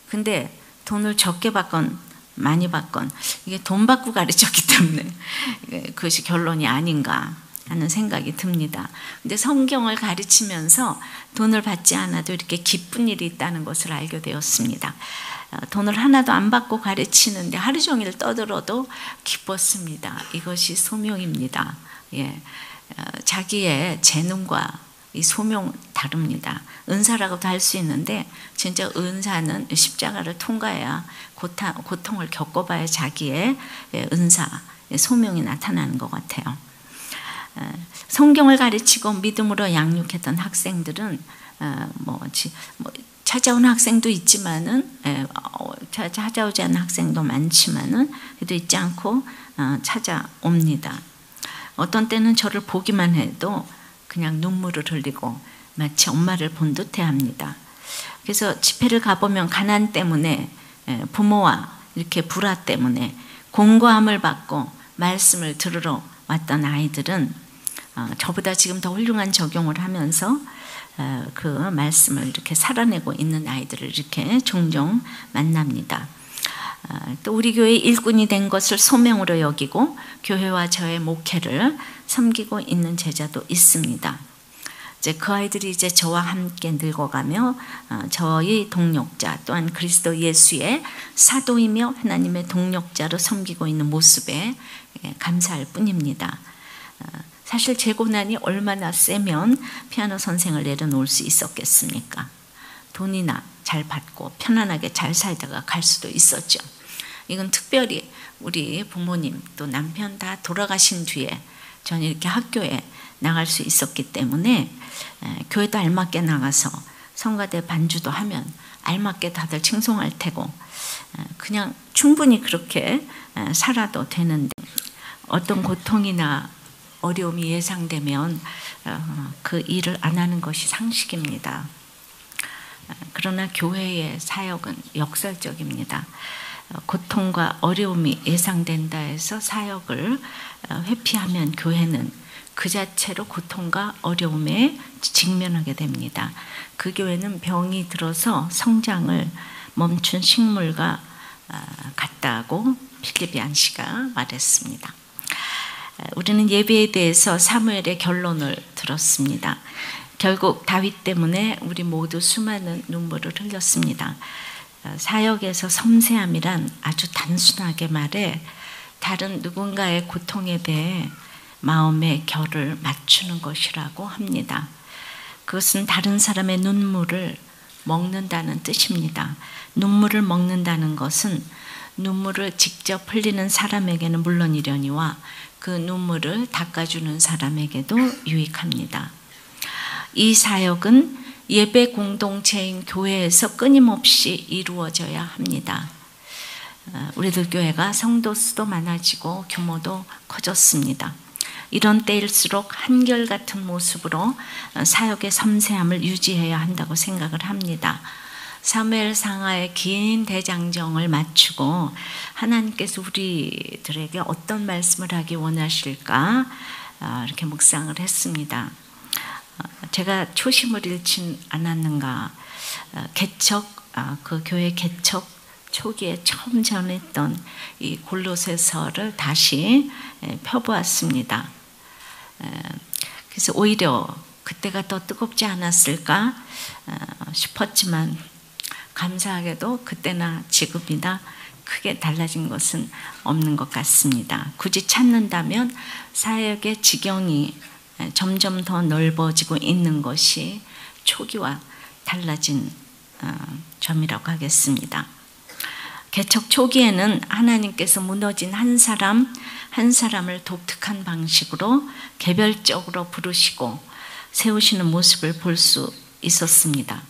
근데 돈을 적게 받건 많이 받건 이게 돈 받고 가르쳤기 때문에 그것이 결론이 아닌가 하는 생각이 듭니다. 근데 성경을 가르치면서 돈을 받지 않아도 이렇게 기쁜 일이 있다는 것을 알게 되었습니다. 돈을 하나도 안 받고 가르치는데 하루 종일 떠들어도 기뻤습니다. 이것이 소명입니다. 자기의 재능과 이 소명 다릅니다. 은사라고도 할 수 있는데 진짜 은사는 십자가를 통과해야 고통을 겪어봐야 자기의 은사, 소명이 나타나는 것 같아요. 성경을 가르치고 믿음으로 양육했던 학생들은 찾아온 학생도 있지만은 찾아오지 않는 학생도 많지만은 그래도 잊지 않고 찾아옵니다. 어떤 때는 저를 보기만 해도 그냥 눈물을 흘리고 마치 엄마를 본 듯해 합니다. 그래서 집회를 가보면 가난 때문에 부모와 이렇게 불화 때문에 공고함을 받고 말씀을 들으러 왔던 아이들은 저보다 지금 더 훌륭한 적용을 하면서 그 말씀을 이렇게 살아내고 있는 아이들을 이렇게 종종 만납니다. 또 우리 교회 일꾼이 된 것을 소명으로 여기고 교회와 저의 목회를 섬기고 있는 제자도 있습니다. 이제 그 아이들이 이제 저와 함께 늙어가며 저의 동력자 또한 그리스도 예수의 사도이며 하나님의 동력자로 섬기고 있는 모습에 감사할 뿐입니다. 사실 제 고난이 얼마나 세면 피아노 선생을 내려놓을 수 있었겠습니까? 돈이나 잘 받고 편안하게 잘 살다가 갈 수도 있었죠. 이건 특별히 우리 부모님 또 남편 다 돌아가신 뒤에 저는 이렇게 학교에 나갈 수 있었기 때문에 교회도 알맞게 나가서 성가대 반주도 하면 알맞게 다들 칭송할 테고 그냥 충분히 그렇게 살아도 되는데 어떤 고통이나 어려움이 예상되면 그 일을 안 하는 것이 상식입니다. 그러나 교회의 사역은 역설적입니다. 고통과 어려움이 예상된다 해서 사역을 회피하면 교회는 그 자체로 고통과 어려움에 직면하게 됩니다. 그 교회는 병이 들어서 성장을 멈춘 식물과 같다고 필립 얀시가 말했습니다. 우리는 예배에 대해서 사무엘의 결론을 들었습니다. 결국 다윗 때문에 우리 모두 수많은 눈물을 흘렸습니다. 사역에서 섬세함이란 아주 단순하게 말해 다른 누군가의 고통에 대해 마음의 결을 맞추는 것이라고 합니다. 그것은 다른 사람의 눈물을 먹는다는 뜻입니다. 눈물을 먹는다는 것은 눈물을 직접 흘리는 사람에게는 물론이려니와 그 눈물을 닦아주는 사람에게도 유익합니다. 이 사역은 예배 공동체인 교회에서 끊임없이 이루어져야 합니다. 우리들 교회가 성도 수도 많아지고 규모도 커졌습니다. 이런 때일수록 한결같은 모습으로 사역의 섬세함을 유지해야 한다고 생각을 합니다. 사무엘 상하의 긴 대장정을 마치고 하나님께서 우리들에게 어떤 말씀을 하기 원하실까 이렇게 묵상을 했습니다. 제가 초심을 잃진 않았는가. 그 교회 개척 초기에 처음 전했던 이 골로새서를 다시 펴보았습니다. 그래서 오히려 그때가 더 뜨겁지 않았을까 싶었지만 감사하게도 그때나 지금이나 크게 달라진 것은 없는 것 같습니다. 굳이 찾는다면 사역의 지경이 점점 더 넓어지고 있는 것이 초기와 달라진 점이라고 하겠습니다. 개척 초기에는 하나님께서 무너진 한 사람 한 사람을 독특한 방식으로 개별적으로 부르시고 세우시는 모습을 볼 수 있었습니다.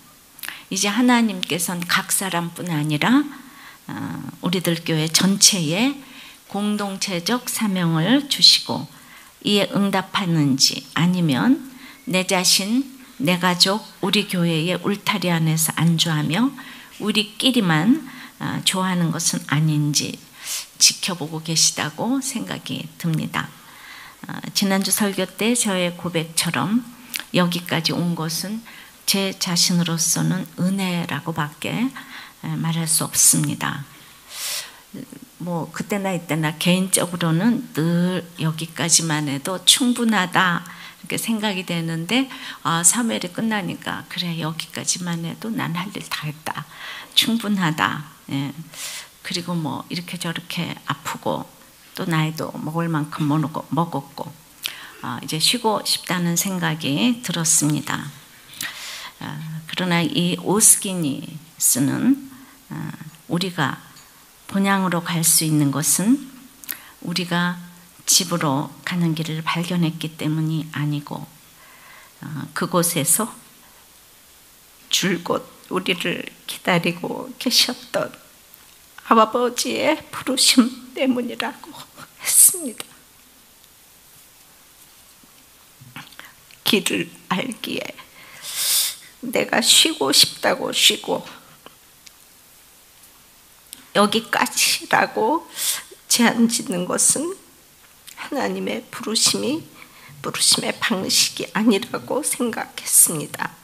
이제 하나님께서는 각 사람뿐 아니라 우리들 교회 전체에 공동체적 사명을 주시고 이에 응답하는지 아니면 내 자신, 내 가족, 우리 교회의 울타리 안에서 안주하며 우리끼리만 좋아하는 것은 아닌지 지켜보고 계시다고 생각이 듭니다. 지난주 설교 때 저의 고백처럼 여기까지 온 것은 제 자신으로서는 은혜라고밖에 말할 수 없습니다. 뭐 그때나 이때나 개인적으로는 늘 여기까지만 해도 충분하다 이렇게 생각이 되는데 사무엘이 끝나니까 그래 여기까지만 해도 난 할 일 다 했다. 충분하다. 예. 그리고 뭐 이렇게 저렇게 아프고 또 나이도 먹을 만큼 먹었고 이제 쉬고 싶다는 생각이 들었습니다. 그러나 이 오스기니스는 우리가 본향으로 갈 수 있는 것은 우리가 집으로 가는 길을 발견했기 때문이 아니고 그곳에서 줄곧 우리를 기다리고 계셨던 아버지의 부르심 때문이라고 했습니다. 길을 알기에 내가 쉬고 싶다고 쉬고 여기까지라고 제한 짓는 것은 하나님의 부르심의 방식이 아니라고 생각했습니다.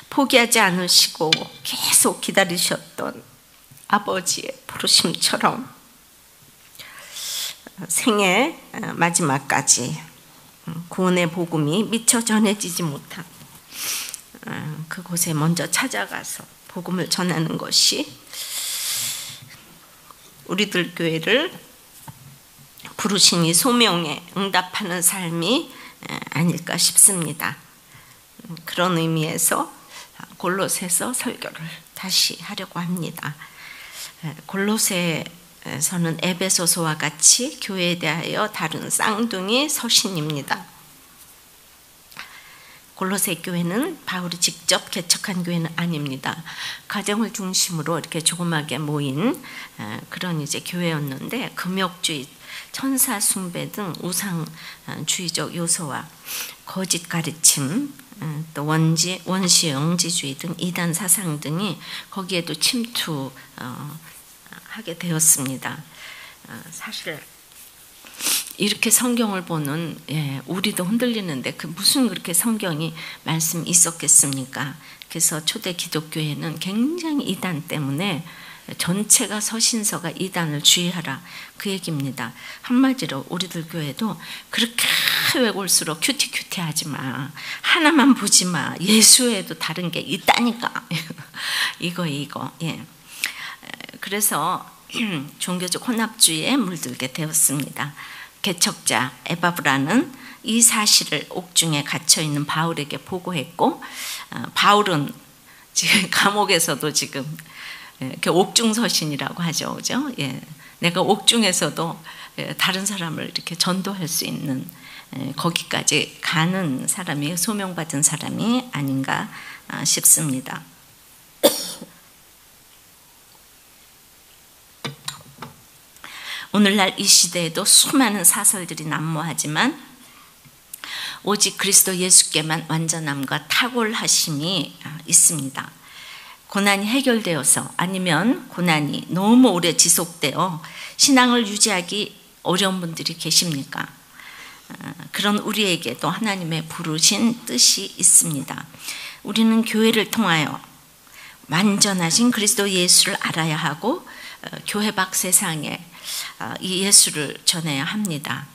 포기하지 않으시고 계속 기다리셨던 아버지의 부르심처럼 생애 마지막까지 구원의 복음이 미처 전해지지 못한 그곳에 먼저 찾아가서 복음을 전하는 것이 우리들 교회를 부르신 이 소명에 응답하는 삶이 아닐까 싶습니다. 그런 의미에서 골로새서 설교를 다시 하려고 합니다. 골로새서는 에베소서와 같이 교회에 대하여 다룬 쌍둥이 서신입니다. 골로새 교회는 바울이 직접 개척한 교회는 아닙니다. 가정을 중심으로 이렇게 조그맣게 모인 그런 이제 교회였는데 금욕주의, 천사 숭배 등 우상주의적 요소와 거짓 가르침, 또 원시 영지주의 등 이단 사상 등이 거기에도 침투하게 되었습니다. 사실 이렇게 성경을 보는 우리도 흔들리는데 그 무슨 그렇게 성경이 말씀이 있었겠습니까? 그래서 초대 기독교회는 굉장히 이단 때문에 전체가 서신서가 이단을 주의하라 그 얘기입니다. 한마디로 우리들 교회도 그렇게 외골수록 큐티하지 마, 하나만 보지 마, 예수에도 다른 게 있다니까 이거 그래서 종교적 혼합주의에 물들게 되었습니다. 개척자 에바브라는 이 사실을 옥중에 갇혀 있는 바울에게 보고했고, 바울은 지금 감옥에서도 지금 옥중서신이라고 하죠, 그죠? 내가 옥중에서도 다른 사람을 이렇게 전도할 수 있는 거기까지 가는 사람이 소명받은 사람이 아닌가 싶습니다. 오늘날 이 시대에도 수많은 사설들이 난무하지만 오직 그리스도 예수께만 완전함과 탁월하심이 있습니다. 고난이 해결되어서 아니면 고난이 너무 오래 지속되어 신앙을 유지하기 어려운 분들이 계십니까? 그런 우리에게도 하나님의 부르신 뜻이 있습니다. 우리는 교회를 통하여 완전하신 그리스도 예수를 알아야 하고 교회 밖 세상에 이 예수를 전해야 합니다.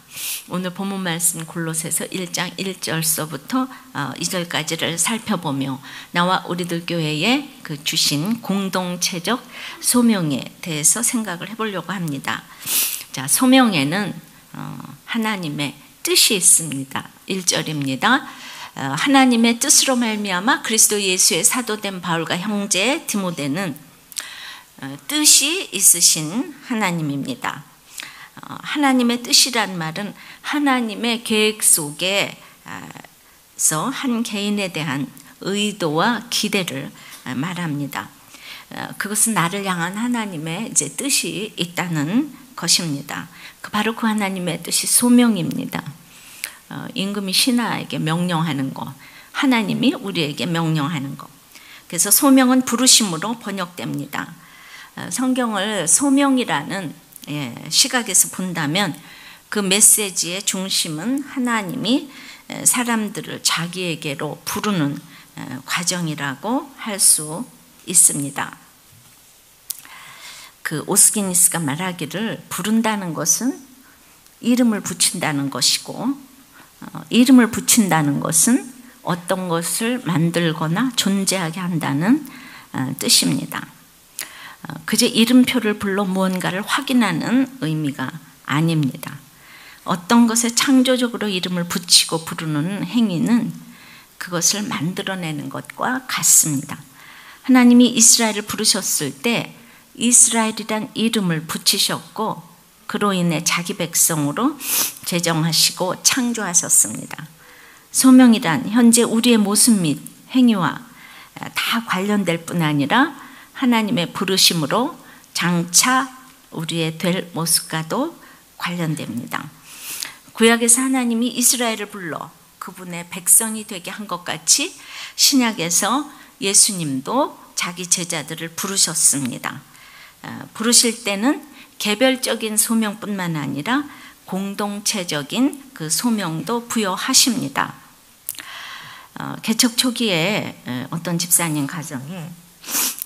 오늘 본문 말씀 골로새서 1장 1절서부터 2절까지를 살펴보며 나와 우리들 교회에 그 주신 공동체적 소명에 대해서 생각을 해보려고 합니다. 자, 소명에는 하나님의 뜻이 있습니다. 1절입니다. 하나님의 뜻으로 말미암아 그리스도 예수의 사도된 바울과 형제 디모데는 뜻이 있으신 하나님입니다. 하나님의 뜻이란 말은 하나님의 계획 속에서 한 개인에 대한 의도와 기대를 말합니다. 그것은 나를 향한 하나님의 이제 뜻이 있다는 것입니다. 바로 그 하나님의 뜻이 소명입니다. 임금이 신하에게 명령하는 것, 하나님이 우리에게 명령하는 것. 그래서 소명은 부르심으로 번역됩니다. 성경을 소명이라는 시각에서 본다면 그 메시지의 중심은 하나님이 사람들을 자기에게로 부르는 과정이라고 할 수 있습니다. 그 오스기니스가 말하기를 부른다는 것은 이름을 붙인다는 것이고, 이름을 붙인다는 것은 어떤 것을 만들거나 존재하게 한다는 뜻입니다. 그저 이름표를 불러 무언가를 확인하는 의미가 아닙니다. 어떤 것에 창조적으로 이름을 붙이고 부르는 행위는 그것을 만들어내는 것과 같습니다. 하나님이 이스라엘을 부르셨을 때 이스라엘이란 이름을 붙이셨고 그로 인해 자기 백성으로 제정하시고 창조하셨습니다. 소명이란 현재 우리의 모습 및 행위와 다 관련될 뿐 아니라 하나님의 부르심으로 장차 우리의 될 모습과도 관련됩니다. 구약에서 하나님이 이스라엘을 불러 그분의 백성이 되게 한 것 같이 신약에서 예수님도 자기 제자들을 부르셨습니다. 부르실 때는 개별적인 소명뿐만 아니라 공동체적인 그 소명도 부여하십니다. 개척 초기에 어떤 집사님 가정에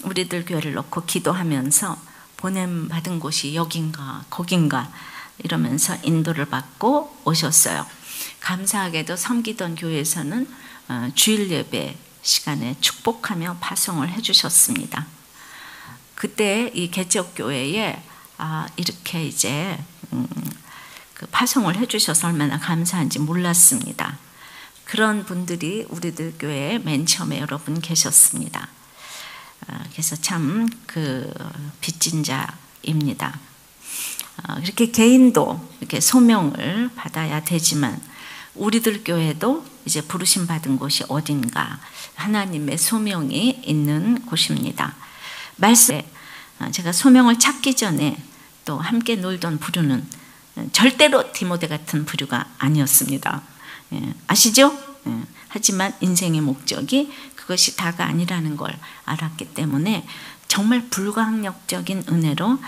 우리들 교회를 놓고 기도하면서 보냄받은 곳이 여긴가 거긴가 이러면서 인도를 받고 오셨어요. 감사하게도 섬기던 교회에서는 주일 예배 시간에 축복하며 파송을 해주셨습니다. 그때 이 개척교회에 이렇게 이제 그 파송을 해주셔서 얼마나 감사한지 몰랐습니다. 그런 분들이 우리들 교회에 맨 처음에 여러분 계셨습니다. 그래서 참 그 빚진 자입니다. 이렇게 개인도 이렇게 소명을 받아야 되지만 우리들 교회도 이제 부르심 받은 곳이 어딘가 하나님의 소명이 있는 곳입니다. 말씀에 제가 소명을 찾기 전에 또 함께 놀던 부류는 절대로 디모데 같은 부류가 아니었습니다. 아시죠? 하지만 인생의 목적이 그것이 다가 아니라는 걸 알았기 때문에 정말 불가항력적인 은혜로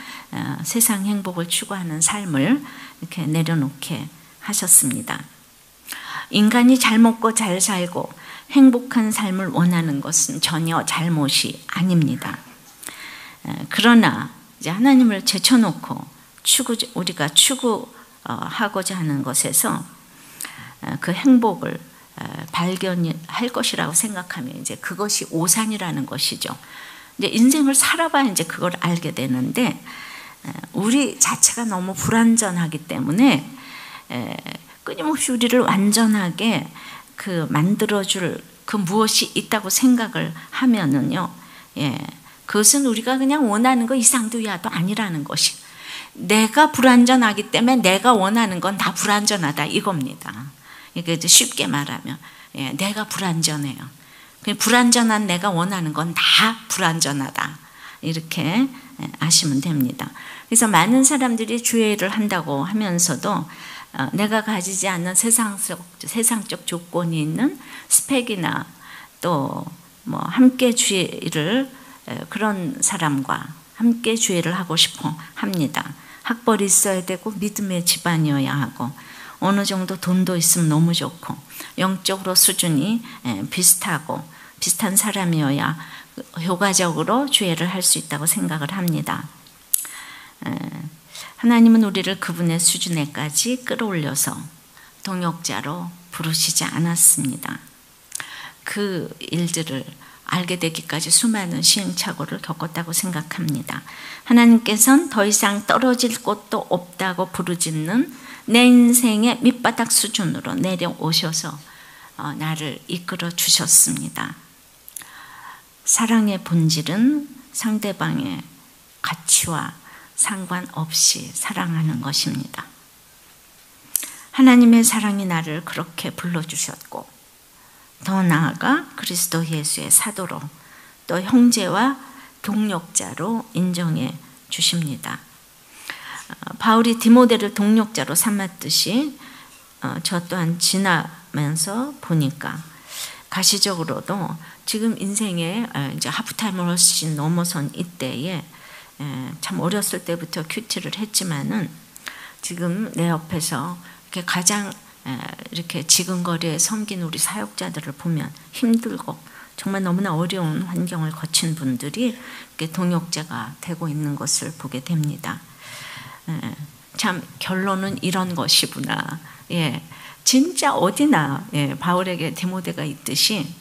세상 행복을 추구하는 삶을 이렇게 내려놓게 하셨습니다. 인간이 잘 먹고 잘 살고 행복한 삶을 원하는 것은 전혀 잘못이 아닙니다. 그러나 이제 하나님을 제쳐놓고 우리가 추구하고자 하는 것에서 그 행복을 발견할 것이라고 생각하면 이제 그것이 오산이라는 것이죠. 이제 인생을 살아봐야 이제 그걸 알게 되는데 우리 자체가 너무 불완전하기 때문에 끊임없이 우리를 완전하게 그 만들어줄 그 무엇이 있다고 생각을 하면은요, 그것은 우리가 그냥 원하는 거 이상도 이하도 아니라는 것이. 내가 불완전하기 때문에 내가 원하는 건 다 불완전하다 이겁니다. 이게 쉽게 말하면 내가 불완전해요. 불완전한 내가 원하는 건 다 불완전하다 이렇게 아시면 됩니다. 그래서 많은 사람들이 주의를 한다고 하면서도 내가 가지지 않는 세상적 조건이 있는 스펙이나 또 뭐 함께 주의를 그런 사람과 함께 주의를 하고 싶어 합니다. 학벌이 있어야 되고 믿음의 집안이어야 하고 어느 정도 돈도 있으면 너무 좋고 영적으로 수준이 비슷하고 비슷한 사람이어야 효과적으로 주의를 할 수 있다고 생각을 합니다. 하나님은 우리를 그분의 수준에까지 끌어올려서 동역자로 부르시지 않았습니다. 그 일들을 알게 되기까지 수많은 시행착오를 겪었다고 생각합니다. 하나님께서는 더 이상 떨어질 곳도 없다고 부르짖는 내 인생의 밑바닥 수준으로 내려오셔서 나를 이끌어 주셨습니다. 사랑의 본질은 상대방의 가치와 상관없이 사랑하는 것입니다. 하나님의 사랑이 나를 그렇게 불러주셨고 더 나아가 그리스도 예수의 사도로 또 형제와 동력자로 인정해 주십니다. 바울이 디모데를 동력자로 삼았듯이 저 또한 지나면서 보니까 가시적으로도 지금 인생의 이제 하프타임을 훨씬 넘어선 이때에 참 어렸을 때부터 큐티를 했지만은 지금 내 옆에서 이렇게 가장 이렇게 지근거리에 섬긴 우리 사역자들을 보면 힘들고 정말 너무나 어려운 환경을 거친 분들이 이렇게 동역자가 되고 있는 것을 보게 됩니다. 참 결론은 이런 것이구나. 진짜 어디나 바울에게 디모데가 있듯이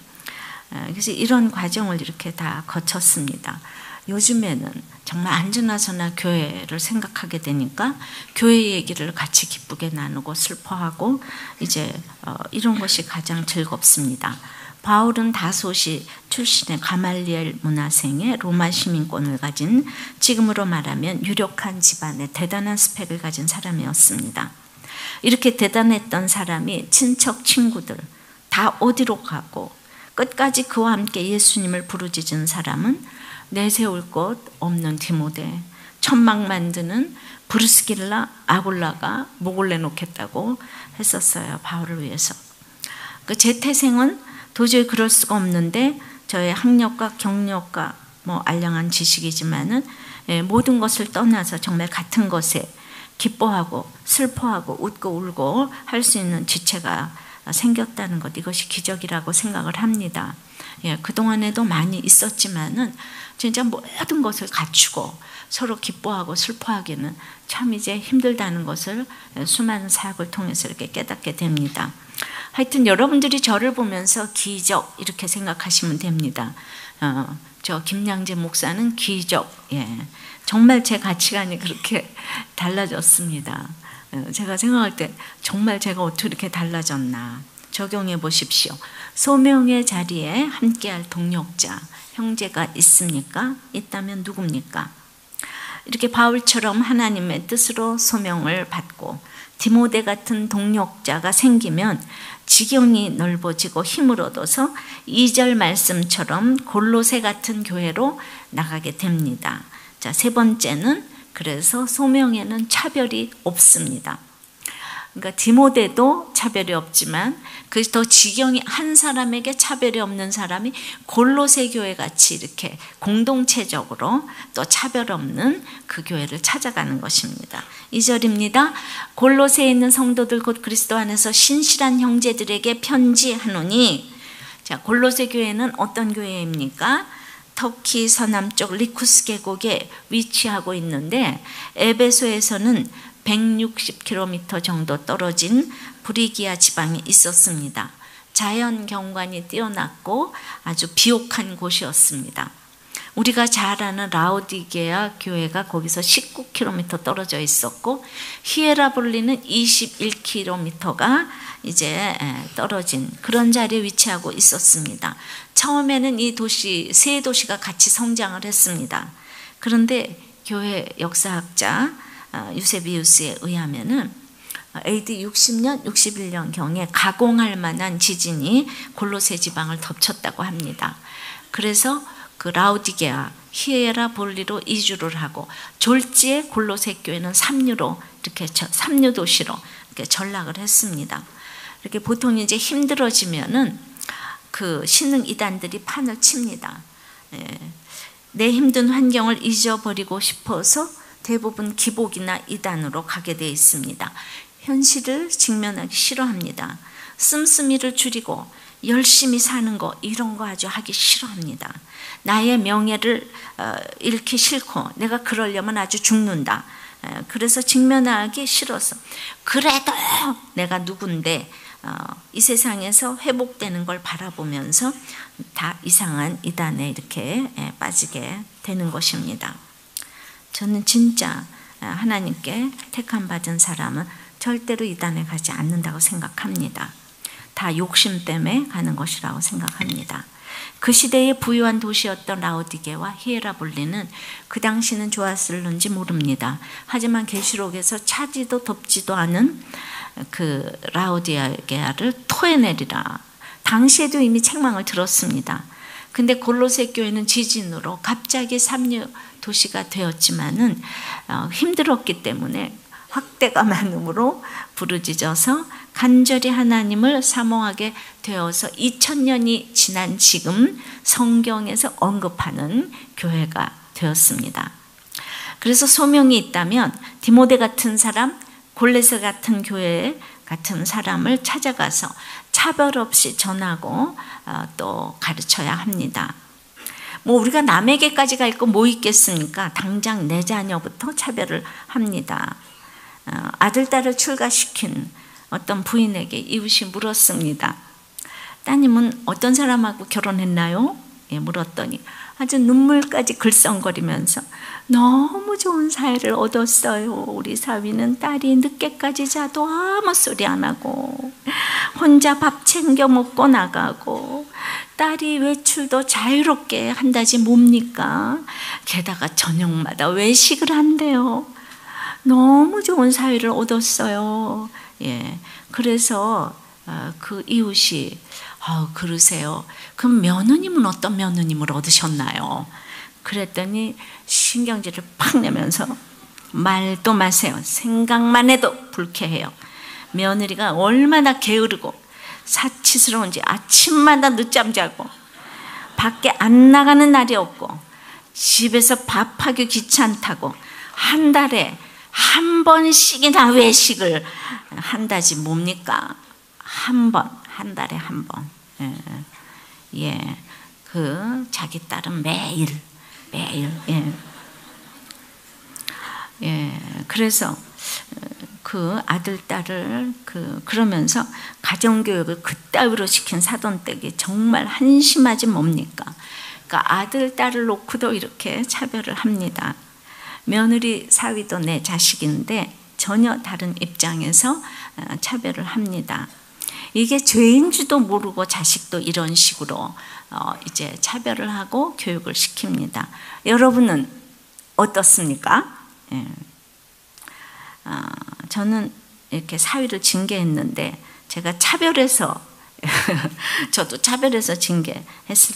그래서 이런 과정을 이렇게 다 거쳤습니다. 요즘에는 정말 안지나서나 교회를 생각하게 되니까 교회 얘기를 같이 기쁘게 나누고 슬퍼하고 이제 이런 것이 가장 즐겁습니다. 바울은 다소시 출신의 가말리엘 문화생의 로마 시민권을 가진 지금으로 말하면 유력한 집안의 대단한 스펙을 가진 사람이었습니다. 이렇게 대단했던 사람이 친척 친구들 다 어디로 가고 끝까지 그와 함께 예수님을 부르짖은 사람은 내세울 곳 없는 디모데, 천막 만드는 브루스길라 아굴라가 목을 내놓겠다고 했었어요. 바울을 위해서. 제 태생은 도저히 그럴 수가 없는데 저의 학력과 경력과 알량한 지식이지만은 모든 것을 떠나서 정말 같은 것에 기뻐하고 슬퍼하고 웃고 울고 할 수 있는 지체가 생겼다는 것, 이것이 기적이라고 생각을 합니다. 그동안에도 많이 있었지만은 진짜 모든 것을 갖추고 서로 기뻐하고 슬퍼하기는 참 이제 힘들다는 것을 수많은 사역을 통해서 이렇게 깨닫게 됩니다. 하여튼 여러분들이 저를 보면서 기적 이렇게 생각하시면 됩니다. 저 김양재 목사는 기적, 정말 제 가치관이 그렇게 달라졌습니다. 제가 생각할 때 정말 제가 어떻게 이렇게 달라졌나 적용해 보십시오. 소명의 자리에 함께할 동력자, 형제가 있습니까? 있다면 누굽니까? 이렇게 바울처럼 하나님의 뜻으로 소명을 받고 디모데 같은 동력자가 생기면 지경이 넓어지고 힘을 얻어서 2절 말씀처럼 골로새 같은 교회로 나가게 됩니다. 자, 세 번째는 그래서 소명에는 차별이 없습니다. 그러니까 디모데도 차별이 없지만 그 더 지경이 한 사람에게 차별이 없는 사람이 골로새 교회 같이 이렇게 공동체적으로 또 차별 없는 그 교회를 찾아가는 것입니다. 2절입니다. 골로새에 있는 성도들 곧 그리스도 안에서 신실한 형제들에게 편지하노니, 자, 골로새 교회는 어떤 교회입니까? 터키 서남쪽 리쿠스 계곡에 위치하고 있는데 에베소에서는 160km 정도 떨어진 브리기아 지방에 있었습니다. 자연 경관이 뛰어났고 아주 비옥한 곳이었습니다. 우리가 잘 아는 라오디게아 교회가 거기서 19km 떨어져 있었고 히에라볼리는 21km가 이제 떨어진 그런 자리에 위치하고 있었습니다. 처음에는 이 도시, 세 도시가 같이 성장을 했습니다. 그런데 교회 역사학자 유세비우스에 의하면은 AD 60년, 61년경에 가공할 만한 지진이 골로새 지방을 덮쳤다고 합니다. 그래서 그 라오디게아, 히에라볼리로 이주를 하고 졸지에 골로새 교회는 삼류로 이렇게 삼류 도시로 이렇게 전락을 했습니다. 이렇게 보통 이제 힘들어지면은 그 신흥 이단들이 판을 칩니다. 내 힘든 환경을 잊어버리고 싶어서 대부분 기복이나 이단으로 가게 되어 있습니다. 현실을 직면하기 싫어합니다. 씀씀이를 줄이고 열심히 사는 거 이런 거 아주 하기 싫어합니다. 나의 명예를 잃기 싫고 내가 그러려면 아주 죽는다. 그래서 직면하기 싫어서 그래도 내가 누군데 이 세상에서 회복되는 걸 바라보면서 다 이상한 이단에 이렇게 빠지게 되는 것입니다. 저는 진짜 하나님께 택함 받은 사람은 절대로 이단에 가지 않는다고 생각합니다. 다 욕심 때문에 가는 것이라고 생각합니다. 그 시대의 부유한 도시였던 라오디게와 히에라볼리는 그 당시는 좋았을는지 모릅니다. 하지만 계시록에서 차지도 덥지도 않은 그 라오디게아를 토해내리라. 당시에도 이미 책망을 들었습니다. 근데 골로새 교회는 지진으로 갑자기 삼류 도시가 되었지만은 힘들었기 때문에 확대가 많음으로 부르짖어서 간절히 하나님을 사모하게 되어서 2000년이 지난 지금 성경에서 언급하는 교회가 되었습니다. 그래서 소명이 있다면 디모데 같은 사람, 골로새 같은 교회 같은 사람을 찾아가서 차별 없이 전하고 또 가르쳐야 합니다. 우리가 남에게까지 갈 거 뭐 있겠습니까? 당장 내 자녀부터 차별을 합니다. 아들, 딸을 출가시킨 어떤 부인에게 이웃이 물었습니다. 따님은 어떤 사람하고 결혼했나요? 물었더니 아주 눈물까지 글썽거리면서 너무 좋은 사이를 얻었어요. 우리 사위는 딸이 늦게까지 자도 아무 소리 안 하고 혼자 밥 챙겨 먹고 나가고 딸이 외출도 자유롭게 한다지 뭡니까? 게다가 저녁마다 외식을 한대요. 너무 좋은 사위를 얻었어요. 그래서 그 이웃이 그러세요. 그럼 며느님은 어떤 며느님을 얻으셨나요? 그랬더니 신경질을 팍 내면서 말도 마세요. 생각만 해도 불쾌해요. 며느리가 얼마나 게으르고 사치스러운지 아침마다 늦잠 자고 밖에 안 나가는 날이 없고 집에서 밥하기 귀찮다고 한 달에 한 번씩이나 외식을 한다지 뭡니까? 한 번, 한 달에 한 번. 예, 그 자기 딸은 매일. 예, 그래서 그 아들 딸을 그러면서 가정교육을 그따위로 시킨 사돈댁이 정말 한심하지 뭡니까? 그러니까 아들 딸을 놓고도 이렇게 차별을 합니다. 며느리 사위도 내 자식인데 전혀 다른 입장에서 차별을 합니다. 이게 죄인 줄도 모르고 자식도 이런 식으로 이제 차별을 하고 교육을 시킵니다. 여러분은 어떻습니까? 예. 저는 이렇게 사위를 징계했는데 제가 차별해서 저도 차별해서 징계했을